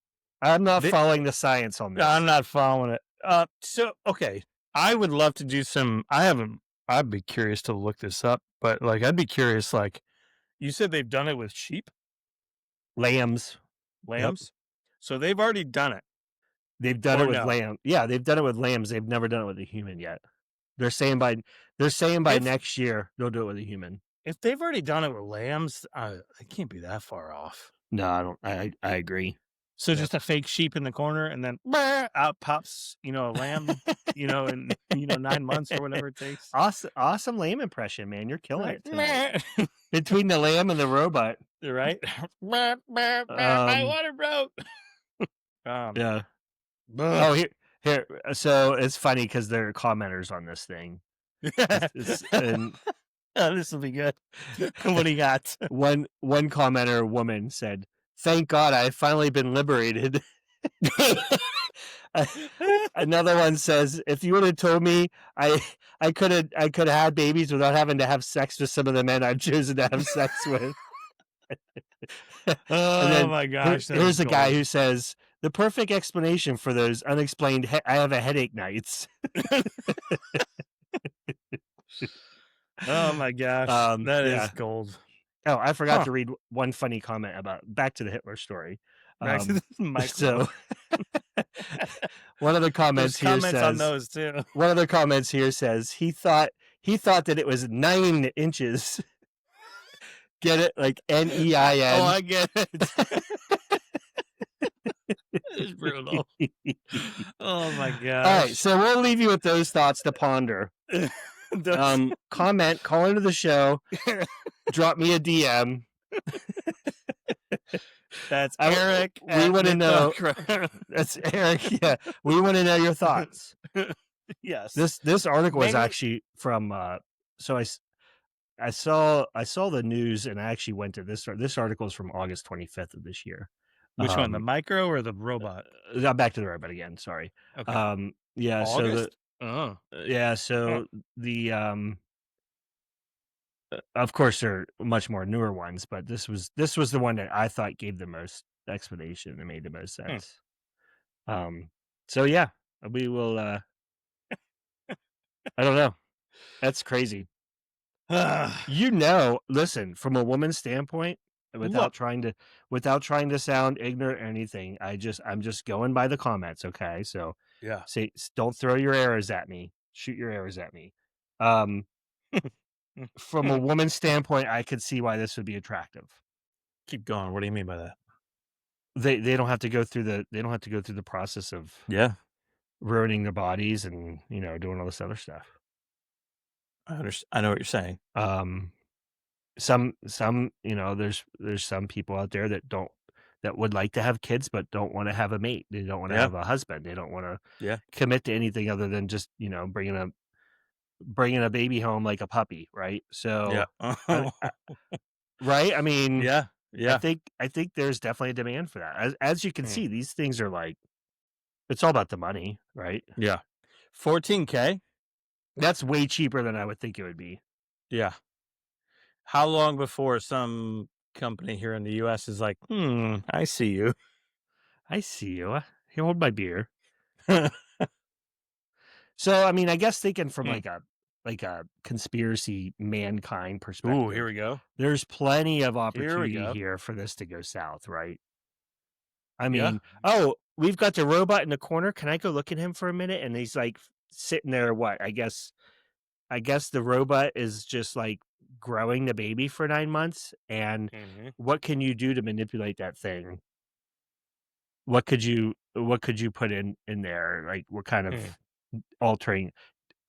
I'm not Thi following the science on I'm this. not following it. So, okay, I would love to do some I'd be curious to look this up, but, like, I'd be curious, like, you said they've done it with sheep, Lambs. Yep. lambs? So they've already done it, They've done it or with no? lamb. Yeah, they've done it with lambs. They've never done it with a human yet. They're saying by they're saying by If next year they'll do it with a human. if they've already done it with lambs, it can't be that far off. No, I don't. I agree. So Yep. just a fake sheep in the corner and then out pops, a lamb, in, 9 months or whatever it takes. Awesome lamb impression, man. You're killing Right. it tonight. Between the lamb and the robot. Right? My Um, water broke. Um, yeah. ugh. Oh, here. So it's funny because there are commenters on this thing. And Oh, this will be good. What do you got? one commenter woman said, "Thank God I've finally been liberated." Uh, Another one says, "If you would have told me I could have had babies without having to have sex with some of the men I've chosen to have sex with." And Oh then my gosh, that is here's a guy gold. who says, "The perfect explanation for those unexplained I have a headache nights." Oh my gosh, that is Yeah. gold. Oh, I forgot Huh. to read one funny comment about back to the Hitler story. Back to Um, the micro. so one of the There's comments here comments on says those too. one of the comments here says he thought that it was 9 inches. Get it? Like Oh, NEIN. I get it. It's brutal. Oh my All right, gosh. so we'll leave you with those thoughts to ponder. Those Comment, call into the show, drop me a DM. That's I Eric we at want to know. Midtalk. That's Eric. Yeah, we want to know your thoughts. Yes. This article is Mainly actually from. So I saw the news and I actually went to this article is from August 25th of this year. which one, the micro or the robot? Back to the robot again. Sorry. Okay. Yeah. So August? Oh. yeah. Huh. So the of course there are much more newer ones, but this was the one that I thought gave the most explanation and made the most Hmm. sense. So yeah, we will. I don't know. That's crazy. Listen, from a woman's standpoint, Look. without trying to sound ignorant or anything, I'm just going by the comments, okay? So Yeah. don't throw your arrows at me. Shoot your arrows at me. Um, from a woman's standpoint, I could see why this would be attractive. Keep going. What do you mean by that? They don't have to go through the process of Yeah. ruining their bodies and, doing all this other stuff. I know what you're saying. Some there's some people out there that would like to have kids but don't want to have a mate. They don't want to Yeah. have a husband. They don't want to Yeah. commit to anything other than just, bringing a baby home like a puppy, right? Yeah. So right? I mean, Yeah. I Yeah. think I think there's definitely a demand for that. As you can Hmm. see, these things are like it's all about the money, right? Yeah. 14K? That's way cheaper than I would think it would be. Yeah. How long before some company here in the US is like, I see you. I see you. Here, hold my beer. So, I mean, I guess thinking from Hmm. like a conspiracy mankind Ooh, here perspective, we go. there's plenty of Here we opportunity go. here for this to go south, right? I Yeah. mean, oh, we've got the robot in the corner. Can I go look at him for a minute? And he's like sitting there. What? I guess the robot is just like growing the baby for 9 months, and Mhm. what can you do to manipulate that thing? What could you put in there? Like, what kind of Mm. altering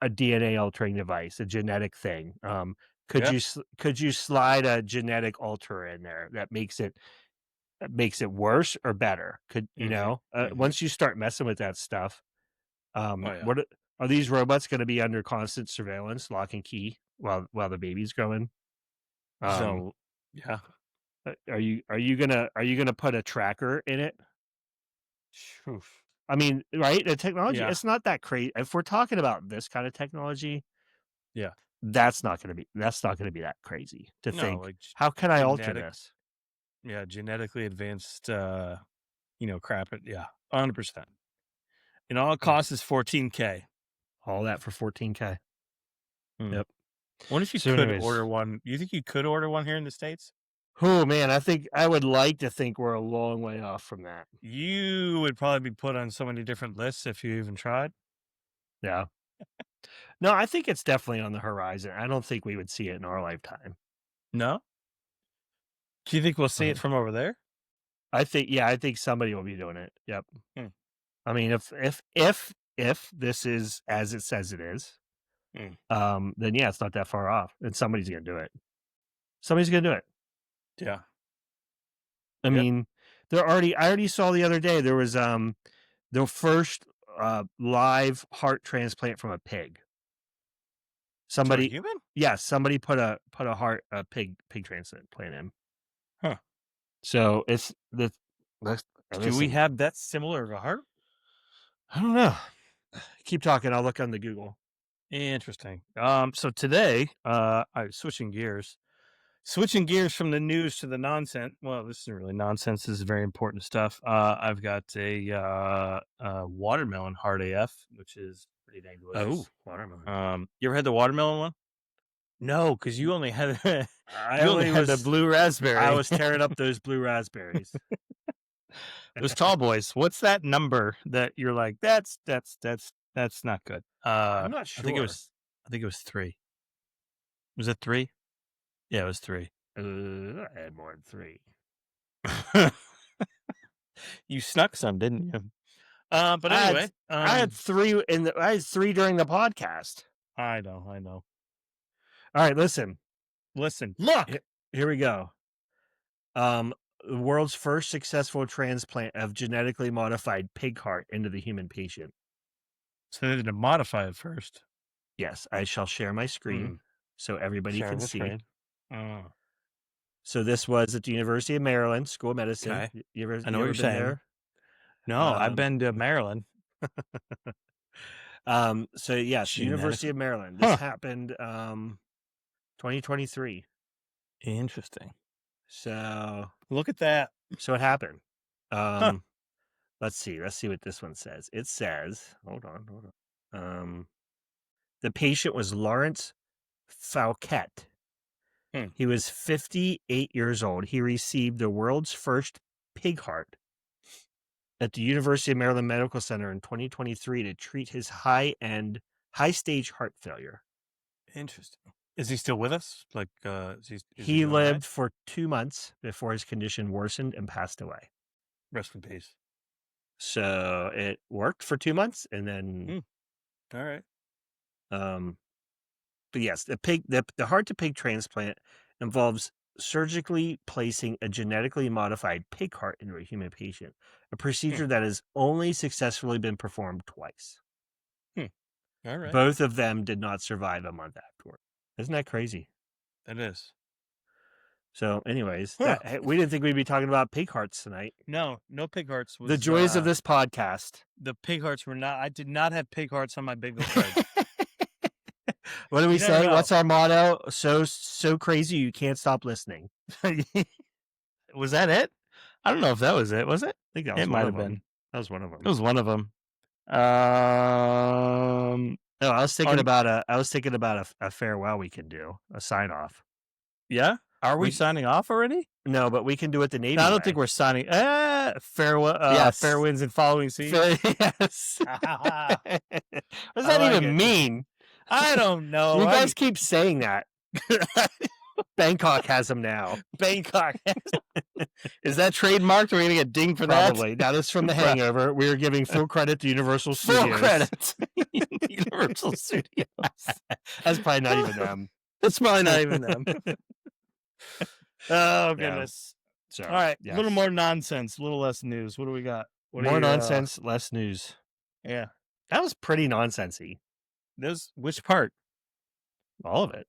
a DNA altering device, a genetic thing? Yeah. Could you slide a genetic alter in there that makes it worse or better? Could you Mhm. know, Mhm. once you start messing with that stuff, Oh, yeah. what are these robots gonna be under constant surveillance, lock and key while the baby's growing? Um, So yeah. are you gonna put a tracker in it? Oof. I mean, right? The technology, Yeah. it's not that crazy. If we're talking about this kind of technology, Yeah. that's not gonna be that crazy to No, think, like "How can I alter genetic this?" yeah, genetically advanced, crap it yeah, 100%. And all it Mm. costs is 14K. All that for 14K. Hmm. Yep. What if you So could anyways, order one? You think you could order one here in the States? oh, man, I think I would like to think we're a long way off from that. You would probably be put on so many different lists if you even tried. Yeah. No, I think it's definitely on the horizon. I don't think we would see it in our lifetime. No? Do you think we'll see Uh, it from over there? I think somebody will be doing it. Yep. Hmm. I mean, if this is as it says it is, Mm. then yeah, it's not that far off, and somebody's gonna do it. Somebody's gonna do it. Yeah. I Yep. mean, I already saw the other day there was the first live heart transplant from a pig. To a Somebody, human? yes, somebody put a pig transplant in. Huh. So it's the let's Do we listen. have that similar of a heart? I don't know. Keep talking. I'll look on the Google. Interesting. So today, I switching gears. Switching gears from the news to the nonsense. Well, this isn't really nonsense. This is very important stuff. I've got a watermelon hard AF, which is pretty dang Oh, delicious. watermelon. You ever had the watermelon one? No, because you only had I you only only had the was blue I raspberry. was tearing up those blue raspberries. Those tall boys. What's that number that you're like? That's not good. I'm not I think it sure. was. I think it was three. Was it three? Yeah, it was three. I had more than three. You snuck some, didn't you? But I had anyway, I had three during the podcast. I know. All right, listen. Listen, He- look. Here we go. Um, the world's first successful transplant of genetically modified pig heart into the human patient. So they had to modify it first. Yes, I shall share my screen Mm, so everybody sharing can the see. screen. Oh, So this was at the University of Maryland School of Medicine. okay. I know You what ever you're been saying. there? No, I've Um, been to Maryland. so yes, University Genetically. of Maryland. This Huh. happened 2023. Interesting. So Look at that. it happened. Huh. Um, let's see. Let's see what this one says. It says, hold on. The patient was Lawrence Fauquet. Hmm. He was 58 years old. He received the world's first pig heart at the University of Maryland Medical Center in 2023 to treat his high stage heart failure. Interesting. Is he still with us? Like, is he He doing all right? lived for 2 months before his condition worsened and passed away. Rest in peace. So it worked for 2 months and then, Hmm. All right. um, but yes, the heart to pig transplant involves surgically placing a genetically modified pig heart into a human patient, a Hmm. procedure that has only successfully been performed twice. Hmm. All right. Both of them did not survive a month afterward. Isn't that crazy? That is. So, anyways, Huh. we didn't think we'd be talking about pig hearts tonight. No, no pig hearts The was joys of this podcast. the pig hearts were not I did not have pig hearts on my bingo card. What do we You never say? know. What's our motto? So crazy you can't stop listening. Was that it? I don't know if that was it. Was it? I think that It was one might of have them. been. That was one of It them. was one of them. Um, No, on I was thinking about a farewell we can do, a sign off. yeah? Are we We signing off already? No, but we can do it the No, Navy I don't think way. we're signing. Farewell. Fair Yes. winds and following seas. Yes. I What does that like even it. mean? I don't know. You guys keep saying that. Bangkok has them now. Bangkok. Is that trademarked? Are we gonna get dinged for that? Probably. Now, this is from The Hangover. We are giving full credit to Universal Full Studios. credit. Universal Studios. That's probably not even them. That's probably not even them. Oh, goodness. So, All right. yes. A little more nonsense, a little less news. What do we got? More nonsense, less news. Yeah. That was pretty nonsensy. Which part? All of it.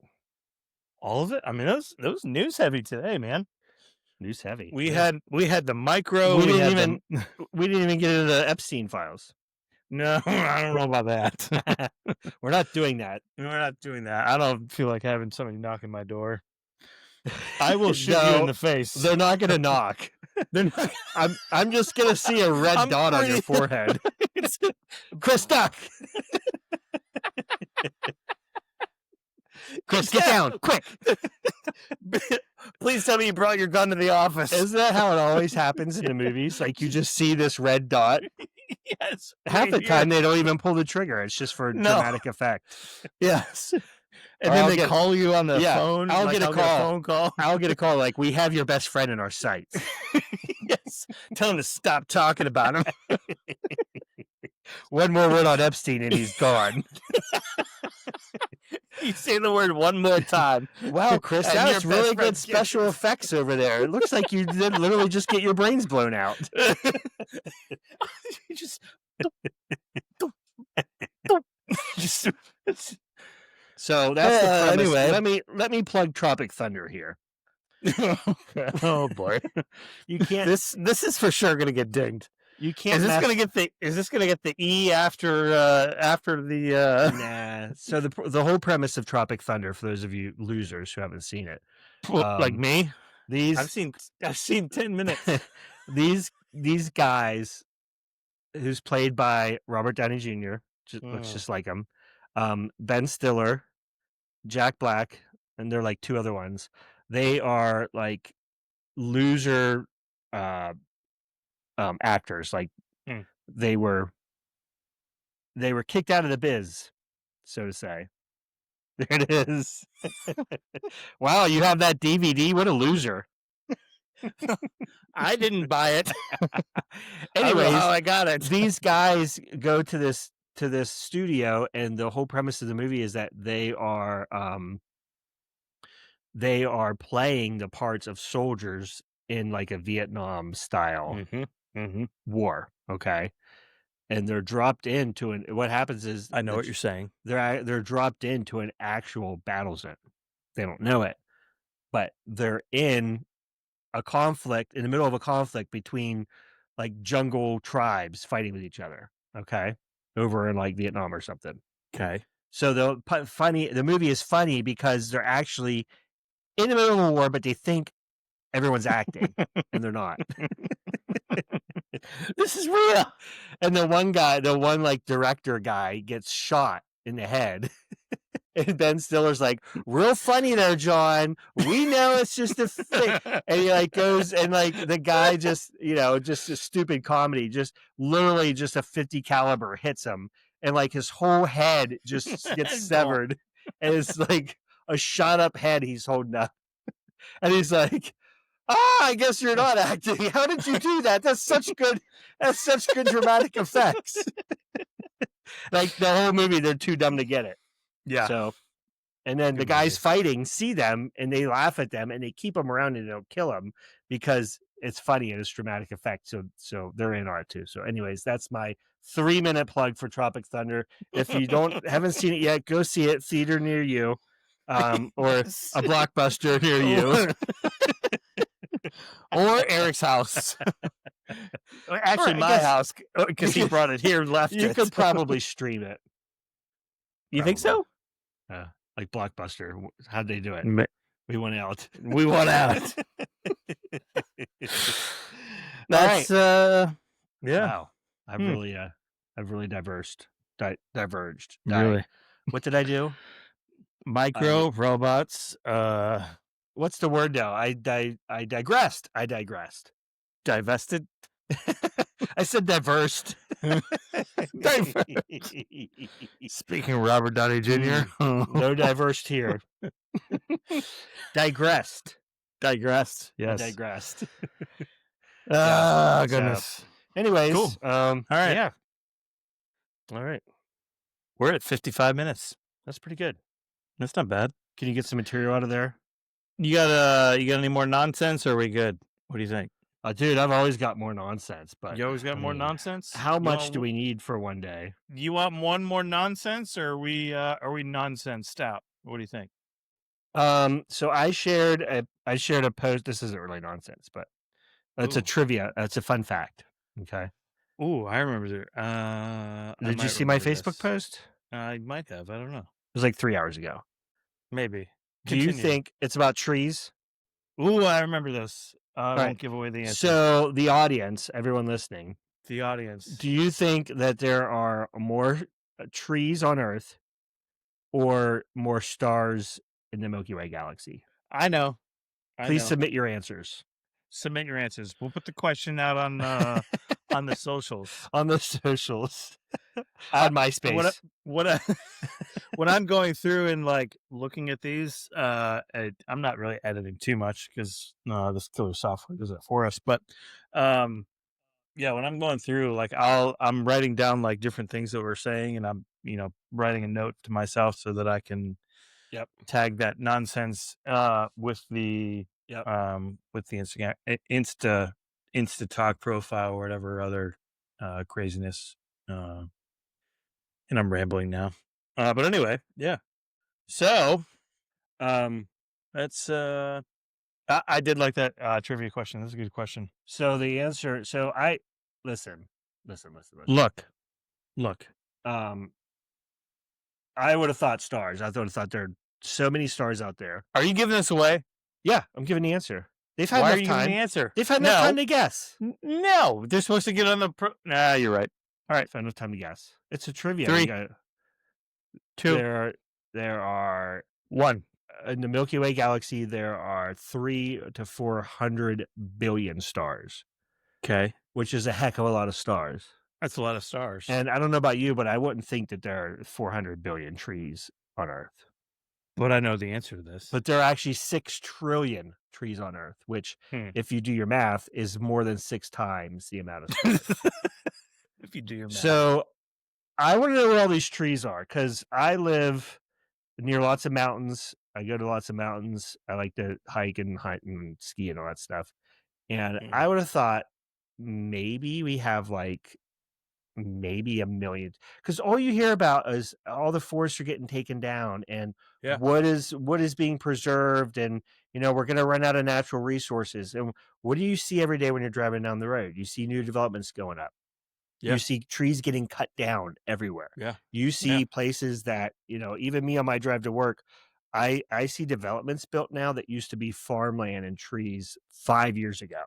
All of it? I mean, that was news heavy today, man. News heavy. We had the micro. We didn't even get into the Epstein files. No, I don't know about that. We're not doing that. We're not doing that. I don't feel like having somebody knocking my door. I will shoot you in the face. They're not going to knock. I'm just going to see a red dot on your forehead. Chris, duck. Chris, get down, quick. Please tell me you brought your gun to the office. Isn't that how it always happens in the movies? Like, you just see this red dot. Yes. Half the time, they don't even pull the trigger. It's just for dramatic effect. Yes. And then they call you on the phone. I'll get a phone call. I'll get a call like, we have your best friend in our sights. Yes. Tell him to stop talking about him. One more word on Epstein and he's gone. You say the word one more time. Wow, Chris, that was really good special effects over there. It looks like you did literally just get your brains blown out. You just So that's the premise. Anyway. Let me plug Tropic Thunder here. Oh boy. You can't This is for sure gonna get dinged. You can't Is this gonna get the E after the Nah. So the whole premise of Tropic Thunder, for those of you losers who haven't seen it. like me? I've seen 10 minutes. these guys who's played by Robert Downey Jr. Looks just like him. Ben Stiller, Jack Black, and they're like two other ones. They are like loser actors. Like they were kicked out of the biz, so to say. There it is. Wow, you have that DVD? What a loser. I didn't buy it. Anyways, how I got it. These guys go to this studio, and the whole premise of the movie is that they are playing the parts of soldiers in like a Vietnam style war. Okay. And they're dropped into what happens is I know what you're saying. They're dropped into an actual battle zone. They don't know it, but they're in the middle of a conflict between like jungle tribes fighting with each other. Okay. Over in like Vietnam or something. Okay. So the movie is funny because they're actually in the middle of a war, but they think everyone's acting and they're not. This is real. And the one like director guy gets shot in the head. And Ben Stiller's like, real funny there, John. We know it's just a thing. And he like goes and like the guy just a stupid comedy, just literally just a 50 caliber hits him. And like his whole head just gets severed. And it's like a shot up head he's holding up. And he's like, I guess you're not acting. How did you do that? That's such good dramatic effects. Like the whole movie, they're too dumb to get it. Yeah. So, and then the guys fighting see them and they laugh at them and they keep them around and they don't kill them because it's funny and it's dramatic effect. So they're in art too. So anyways, that's my 3-minute plug for Tropic Thunder. If you haven't seen it yet, go see it. Theater near you, or a Blockbuster near you. Or Eric's house. Actually, my house, because he brought it here and left it. You could probably stream it. You think so? Like Blockbuster. How'd they do it? We went out. We went out. That's yeah. Wow. I've really diverged. Really? What did I do? Micro robots. What's the word now? I digressed. Divested. I said diversed. Speaking of Robert Downey Jr. No diversed here. Digressed. Digressed. I Yes. digressed. Yeah. Ah, So, goodness. Cool. anyways, All right. yeah. All right. We're at 55 minutes. That's pretty good. That's not bad. Can you get some material out of there? You got any more nonsense or are we good? What do you think? Dude, I've always got more nonsense, but You always got I more mean, nonsense? how much do we need for one day? You want one more nonsense or are we nonsensed out? What do you think? So I shared a post. This isn't really nonsense, but it's a Ooh. trivia. It's a fun fact. Okay. Ooh, I remember I Did you might see my remember Facebook this. post? I might have. I don't know. It was like 3 hours ago. Maybe. Do you Continue. think it's about trees? Ooh, I remember this. I All right. won't give away the answer. So the audience, everyone listening, The audience. do you think that there are more trees on Earth or more stars in the Milky Way galaxy? I know. I Please know. submit your answers Submit your answers. We'll put the question out on the socials. on the socials, Uh, on what I- MySpace. what I, when I'm going through and like looking at these, I'm not really editing too much because no, this killer software does it for us. But um, yeah, when I'm going through, like I'm writing down like different things that we're saying, and I'm writing a note to myself so that I can Yep. tag that nonsense Yep. with the Instagram Insta talk profile or whatever other craziness. Uh, and I'm rambling now. But anyway, yeah. So um, that's I did like that trivia question. That's a good question. So the answer. So I listen, listen. Look, look. Um, I would have thought stars. I would have thought there are so many stars out there. Are you giving this away? Yeah, I'm giving the answer. They've had Why are enough you giving the time. answer? They've had enough time No, to guess. no. They're supposed to get on the. Nah, you're right. All right, They've had enough time to guess. It's a trivia. You 3, got 2, there are 1. in the Milky Way galaxy there are 3 to 400 billion stars, Okay, which is a heck of a lot of stars. that's a lot of stars. And I don't know about you, but I wouldn't think that there are 400 billion trees on Earth. But I know the answer to this. But there are actually 6 trillion trees on Earth, which, if you do your math, is more than 6 times the amount of stars. If you do your math. So I want to know where all these trees are because I live near lots of mountains. I go to lots of mountains. I like to hike and ski and all that stuff. And I would have thought maybe we have like maybe 1 million because all you hear about is all the forests are getting taken down and Yeah. what is being preserved and we're going to run out of natural resources. And what do you see every day when you're driving down the road? You see new developments going up. Yeah. You see trees getting cut down everywhere. Yeah. You see places that even me on my drive to work, I see developments built now that used to be farmland and trees 5 years ago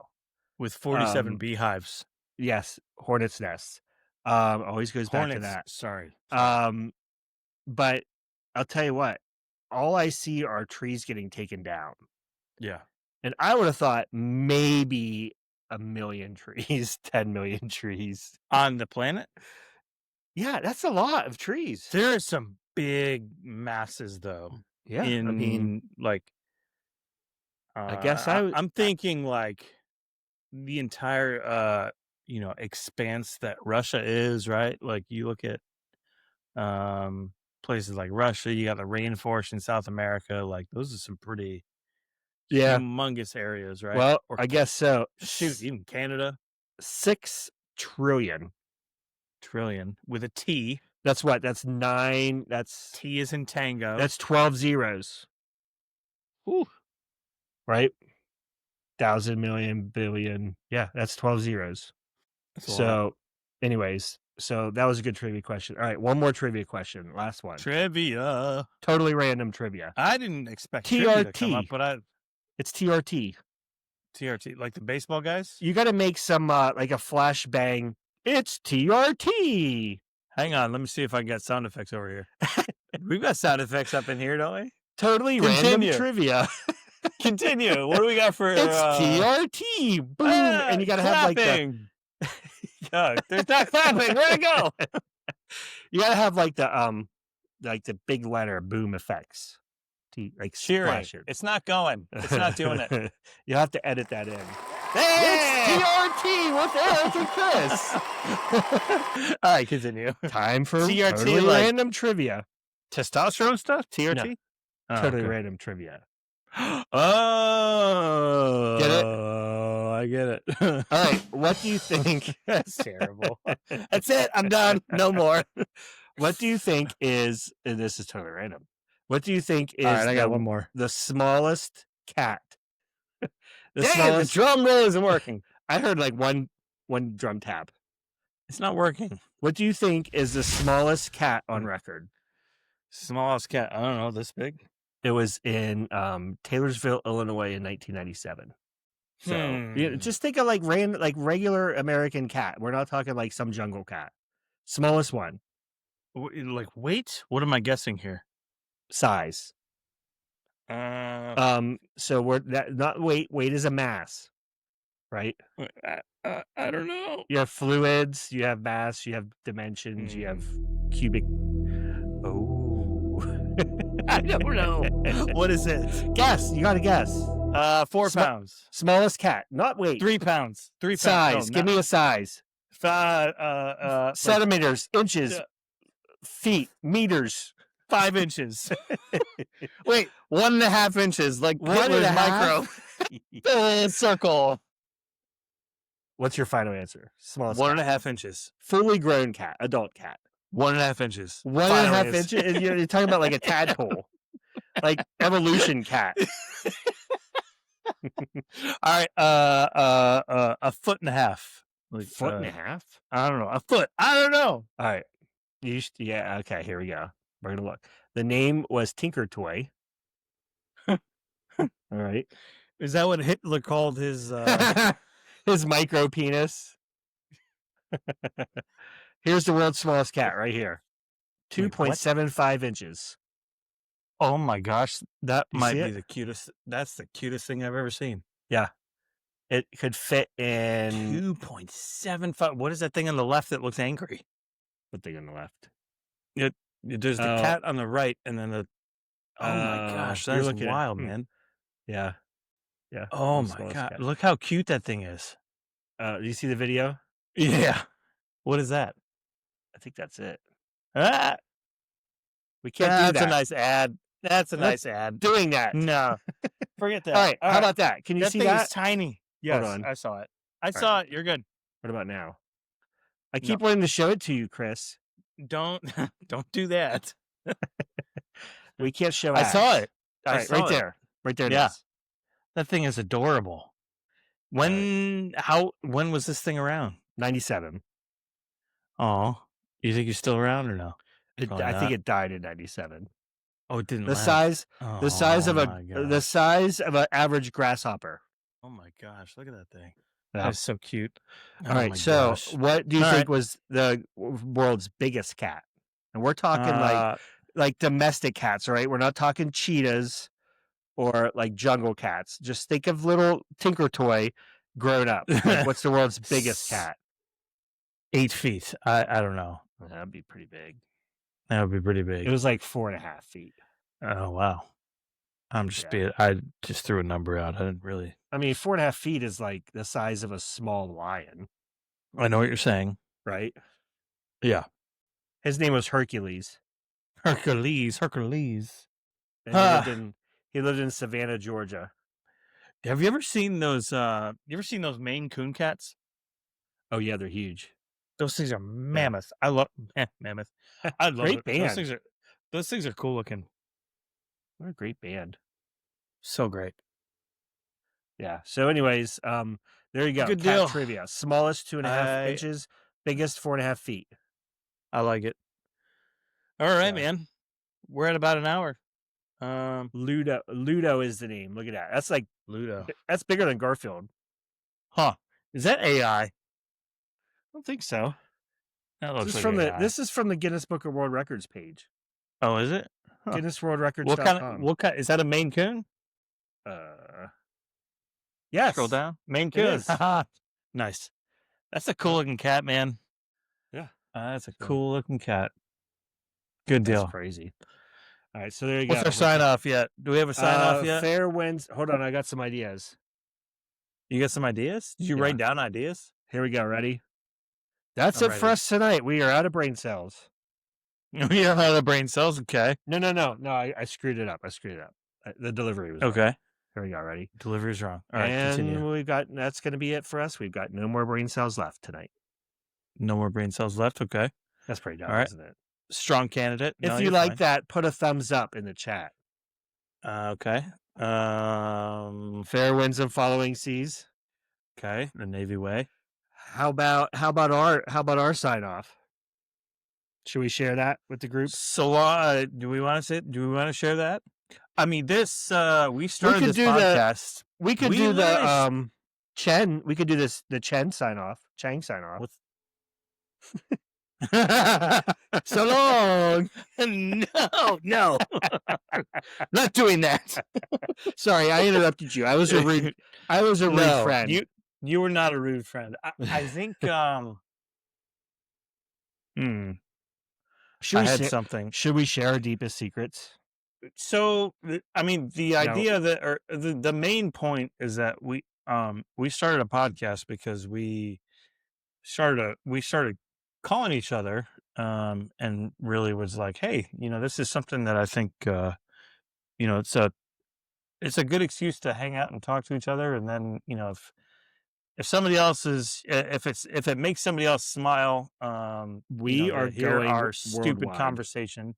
With 47 beehives. Yes, hornets nests. Always goes back to that. Sorry. But I'll tell you what, all I see are trees getting taken down. Yeah. And I would have thought maybe 1 million trees, 10 million trees. On the planet? Yeah, that's a lot of trees. There are some big masses though. Yeah, I mean, like I guess I'm thinking like the entire expanse that Russia is, right? Like you look at places like Russia, you got the rainforest in South America, like those are some pretty humongous areas, right? Well, Or I guess so. shoot, even Canada. 6 trillion. Trillion with a T. That's what? That's 9. That's T is in tango. That's 12 zeros. Ooh. Right? 1,000 million billion. Yeah, that's 12 zeros. So, anyways, so that was a good trivia question. All right, one more trivia question. Last one. Trivia. Totally random trivia. I didn't expect trivia to come up, but It's TRT. TRT, like the baseball guys? You got to make some like a flashbang. It's TRT. Hang on, let me see if I got sound effects over here. We've got sound effects up in here, don't we? Totally Continue. random trivia. Continue. What do we got for It's TRT. Boom. And you got to have like the there's not clapping. Where'd it go? You got to have like the big letter boom effects. like Cheering. splash it. It's not going. It's not doing it. You'll have to edit that in. It's Hey! TRT with Eric and Chris. All right, continue. Time for TRT, totally like random trivia. testosterone stuff? No, TRT? Oh, totally okay. random trivia. Oh, Get it? I get it. All right, what do you think? That's terrible. That's it. I'm done. No more. What do you think is, and this is totally random, what do you think All is right, I got one more. the smallest cat? The Dang, the smallest. drum roll isn't working. I heard like one drum tap. It's not working. What do you think is the smallest cat on record? Smallest cat. I don't know. This big? It was in Taylorsville, Illinois, in 1997. So just think of like regular American cat. We're not talking like some jungle cat. Smallest one. Like weight? What am I guessing here? Size. So we're not weight. Weight is a mass, right? I don't know. You have fluids, you have mass, you have dimensions, you have cubic. Oh, I don't know. What is it? Guess. You got to guess. 4 pounds. Smallest cat, not weight. 3 pounds. 3 pounds. Size. Give me a size. Centimeters, inches, feet, meters. 5 inches. Wait, 1.5 inches, like Hitler's micro. Circle. What's your final answer? Smallest. 1.5 inches. Fully grown cat, adult cat. 1.5 inches. 1.5 inches. You're talking about like a tadpole, like evolution cat. All right. A foot and a half. Like, foot and a half? I don't know. A foot. I don't know. All right. Yeah. Okay. Here we go. We're gonna look. The name was Tinker Toy. All right. Is that what Hitler called his his micro penis? Here's the world's smallest cat right here. 2.75 inches. Oh my gosh. That might be it? the cutest. That's the cutest thing I've ever seen. Yeah. It could fit in 2.75. What is that thing on the left that looks angry? What thing on the left? There's the cat on the right, and then the. Oh my gosh, that's wild, man. Yeah. Yeah. Oh my god. Cat. Look how cute that thing is. Do you see the video? Yeah. What is that? I think that's it. Ah! We can't do that. That's a nice ad. That's a nice ad. Doing that. No. Forget that. All right. How about that? Can you see that? That thing is tiny. Yes, Hold on. I saw it. I saw it. You're good. What about now? I keep wanting to show it to you, Chris. Don't do that. We can't show ads. I saw it. Right there. Right there. Yeah. That thing is adorable. When was this thing around? 97. Oh. You think he's still around or no? I think it died in 97. Oh, it didn't. The size of an average grasshopper. Oh my gosh! Look at that thing. That's so cute. All right. So, what do you think was the world's biggest cat? And we're talking like domestic cats, right? We're not talking cheetahs or like jungle cats. Just think of little Tinker Toy grown up. Like, what's the world's biggest cat? 8 feet. I don't know. That'd be pretty big. That would be pretty big. It was like 4.5 feet. Oh wow! I just threw a number out. I didn't really. I mean, 4.5 feet is like the size of a small lion. I know what you're saying, right? Yeah. His name was Hercules. Hercules. And he lived in Savannah, Georgia. Have you ever seen those? You ever seen those Maine Coon cats? Oh yeah, they're huge. Those things are mammoth. I love mammoth. I love great it. Band. Those things are cool looking. What a great band. So great. Yeah. So, anyways, there you go. Good cat deal. Trivia. Smallest 2.5 inches, biggest 4.5 feet. I like it. All right, man. We're at about an hour. Ludo is the name. Look at that. That's like Ludo. That's bigger than Garfield. Huh? Is that AI? I don't think so. That looks This is from the Guinness Book of World Records page. Oh, is it? Huh. GuinnessWorldRecords.com. What kind? Is that a Maine Coon? Yes. Scroll down. Maine Coon. Nice. That's a cool looking cat, man. Yeah. That's a cool looking cat. Good deal. That's crazy. All right, so there you What's our go. sign off yet? Do we have a sign off yet? Fair winds. Hold on, I got some ideas. You got some ideas? Did you Yeah, write down ideas? here we go. Ready? That's I'm it for ready. us tonight. We are out of brain cells. We don't have the brain cells. Okay. No. I screwed it up. The delivery was wrong. Okay. Here we go. Ready? Delivery's wrong. All right. Continue. And that's going to be it for us. We've got no more brain cells left tonight. No more brain cells left. Okay. That's pretty All dumb, right. isn't it? Strong candidate. No, If you you're like fine. that, put a thumbs up in the chat. Okay. Fair winds and following seas. Okay. The Navy way. How about our sign off? Should we share that with the group? So, do we want to share that? I mean, this, we started could this do the- podcast. We could do the Chen. We could do the Chen sign off. Chang sign off. So long. No, not doing that. Sorry, I interrupted you. I was a rude No, friend. you were not a rude friend. I think Should I we had something. Should we share our deepest secrets? So I mean, the No. idea that, or the main point is that we started a podcast because we started calling each other, and really was like, hey, this is something that I think, it's a good excuse to hang out and talk to each other. And then, if somebody else is, if it makes somebody else smile, We are to hear going our stupid worldwide. conversation.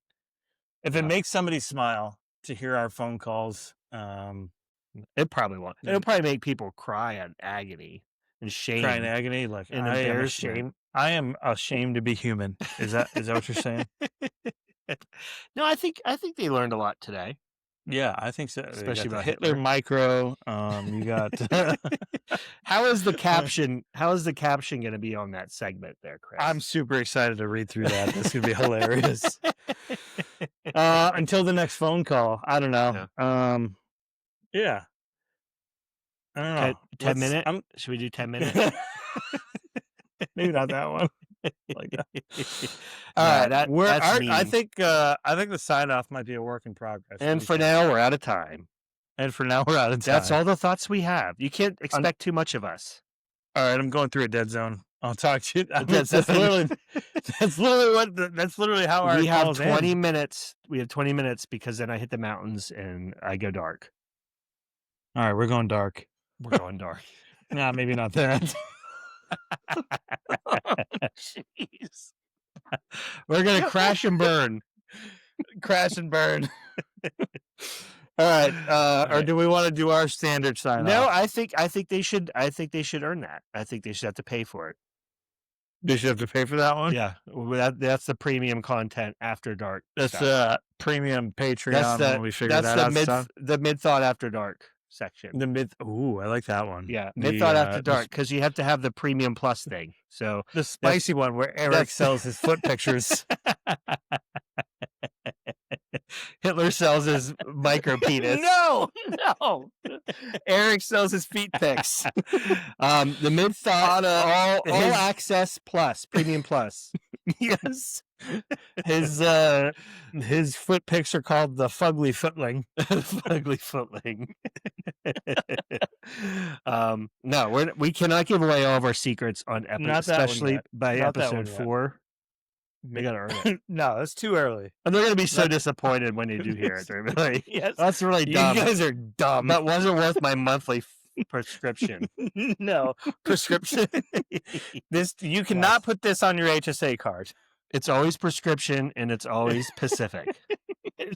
If it Yeah. makes somebody smile to hear our phone calls, It probably won't. It'll probably make people cry in agony and shame. cry in agony, like, and I am embarrassment. ashamed. I am ashamed to be human. Is that what you're saying? No, I think they learned a lot today. Yeah, I think so. Especially You got the about Hitler Hitler. micro. You got. How is the caption going to be on that segment there, Chris? I'm super excited to read through that. That's gonna be hilarious. Until the next phone call. I don't know. Yeah. I don't know. 10 minute? Should we do 10 minutes? Maybe not that one. Like that. All right, that's mean. I think the sign off might be a work in progress. And for now, we're out of time. That's all the thoughts we have. You can't expect too much of us. All right, I'm going through a dead zone. I'll talk to you. That's literally how our we have calls 20 end. minutes. We have 20 minutes because then I hit the mountains and I go dark. All right, we're going dark. We're going dark. Nah, maybe not that. Jeez. We're gonna crash and burn. Crash and burn. All right. Or do we want to do our standard sign No, off? I think they should earn that. I think they should have to pay for it. They should have to pay for that one? Yeah. That's the premium content after dark. That's stuff. premium Patreon when we figure that's that the out. mid the mid thought after dark section. The mid. Ooh, I like that one. Yeah, mid thought after dark, because you have to have the premium plus thing. So the spicy one where Eric sells his foot pictures. Hitler sells his micro penis. No. Eric sells his feet pics. The mid thought all access plus premium plus. Yes. His foot pics are called the Fugly Footling. Fugly Footling. No, we cannot give away all of our secrets on especially by episode 4. We gotta earn it. No, that's too early. And they're gonna be so disappointed when they do hear it. They're like, yes, that's really dumb. You guys are dumb. That wasn't worth my monthly prescription. No prescription. You cannot put this on your HSA card. It's always prescription and it's always Pacific.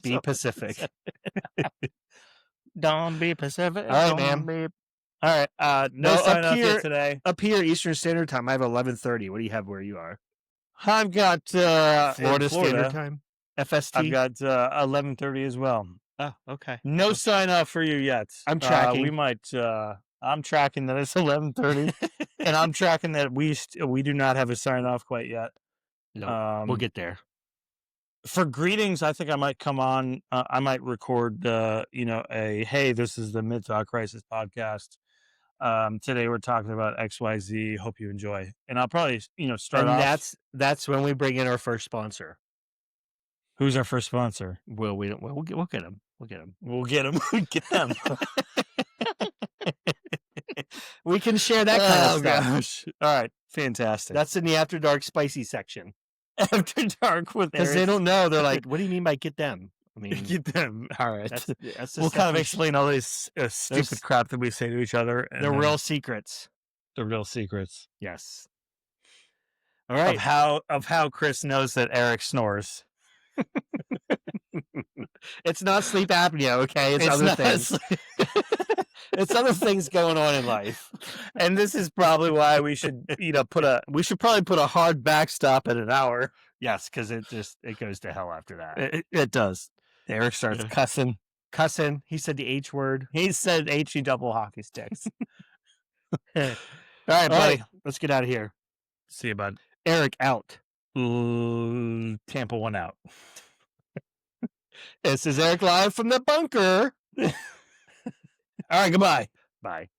Be Pacific. Don't be Pacific. All right, man. All right. No sign off yet today. Up here, Eastern Standard Time. I have 11:30. What do you have where you are? I've got Florida Standard Time. FST. I've got 11:30 as well. Oh, okay. No sign off for you yet. I'm tracking. We might. I'm tracking that it's 11:30, and I'm tracking that we do not have a sign off quite yet. No, we'll get there. For greetings, I think I might come on. I might record, hey, this is the Mid-Thought Crisis podcast. Today we're talking about XYZ. Hope you enjoy. And I'll probably, start off. That's when we bring in our first sponsor. Who's our first sponsor? We'll get him. We'll get him. We'll get them. Get them. We can share that kind of Oh stuff. gosh! All right, fantastic. That's in the After Dark spicy section. After Dark with Because they Eric. don't know. They're like, what do you mean by get them? I mean, Get them. All right. that's the We'll stuff kind of we explain all these stupid crap that we say to each other, and the then real secrets. the real secrets Yes. All right. of how Chris knows that Eric snores. It's not sleep apnea, okay? It's other not things. It's other things going on in life. And this is probably why we should, we should probably put a hard backstop at an hour. Yes, because it goes to hell after that. It does. Eric starts cussing. Cussing. He said the H word. He said HE double hockey sticks. All right, All buddy. right. Let's get out of here. See you, bud. Eric out. Tampa one out. This is Eric live from the bunker. All right, goodbye. Bye.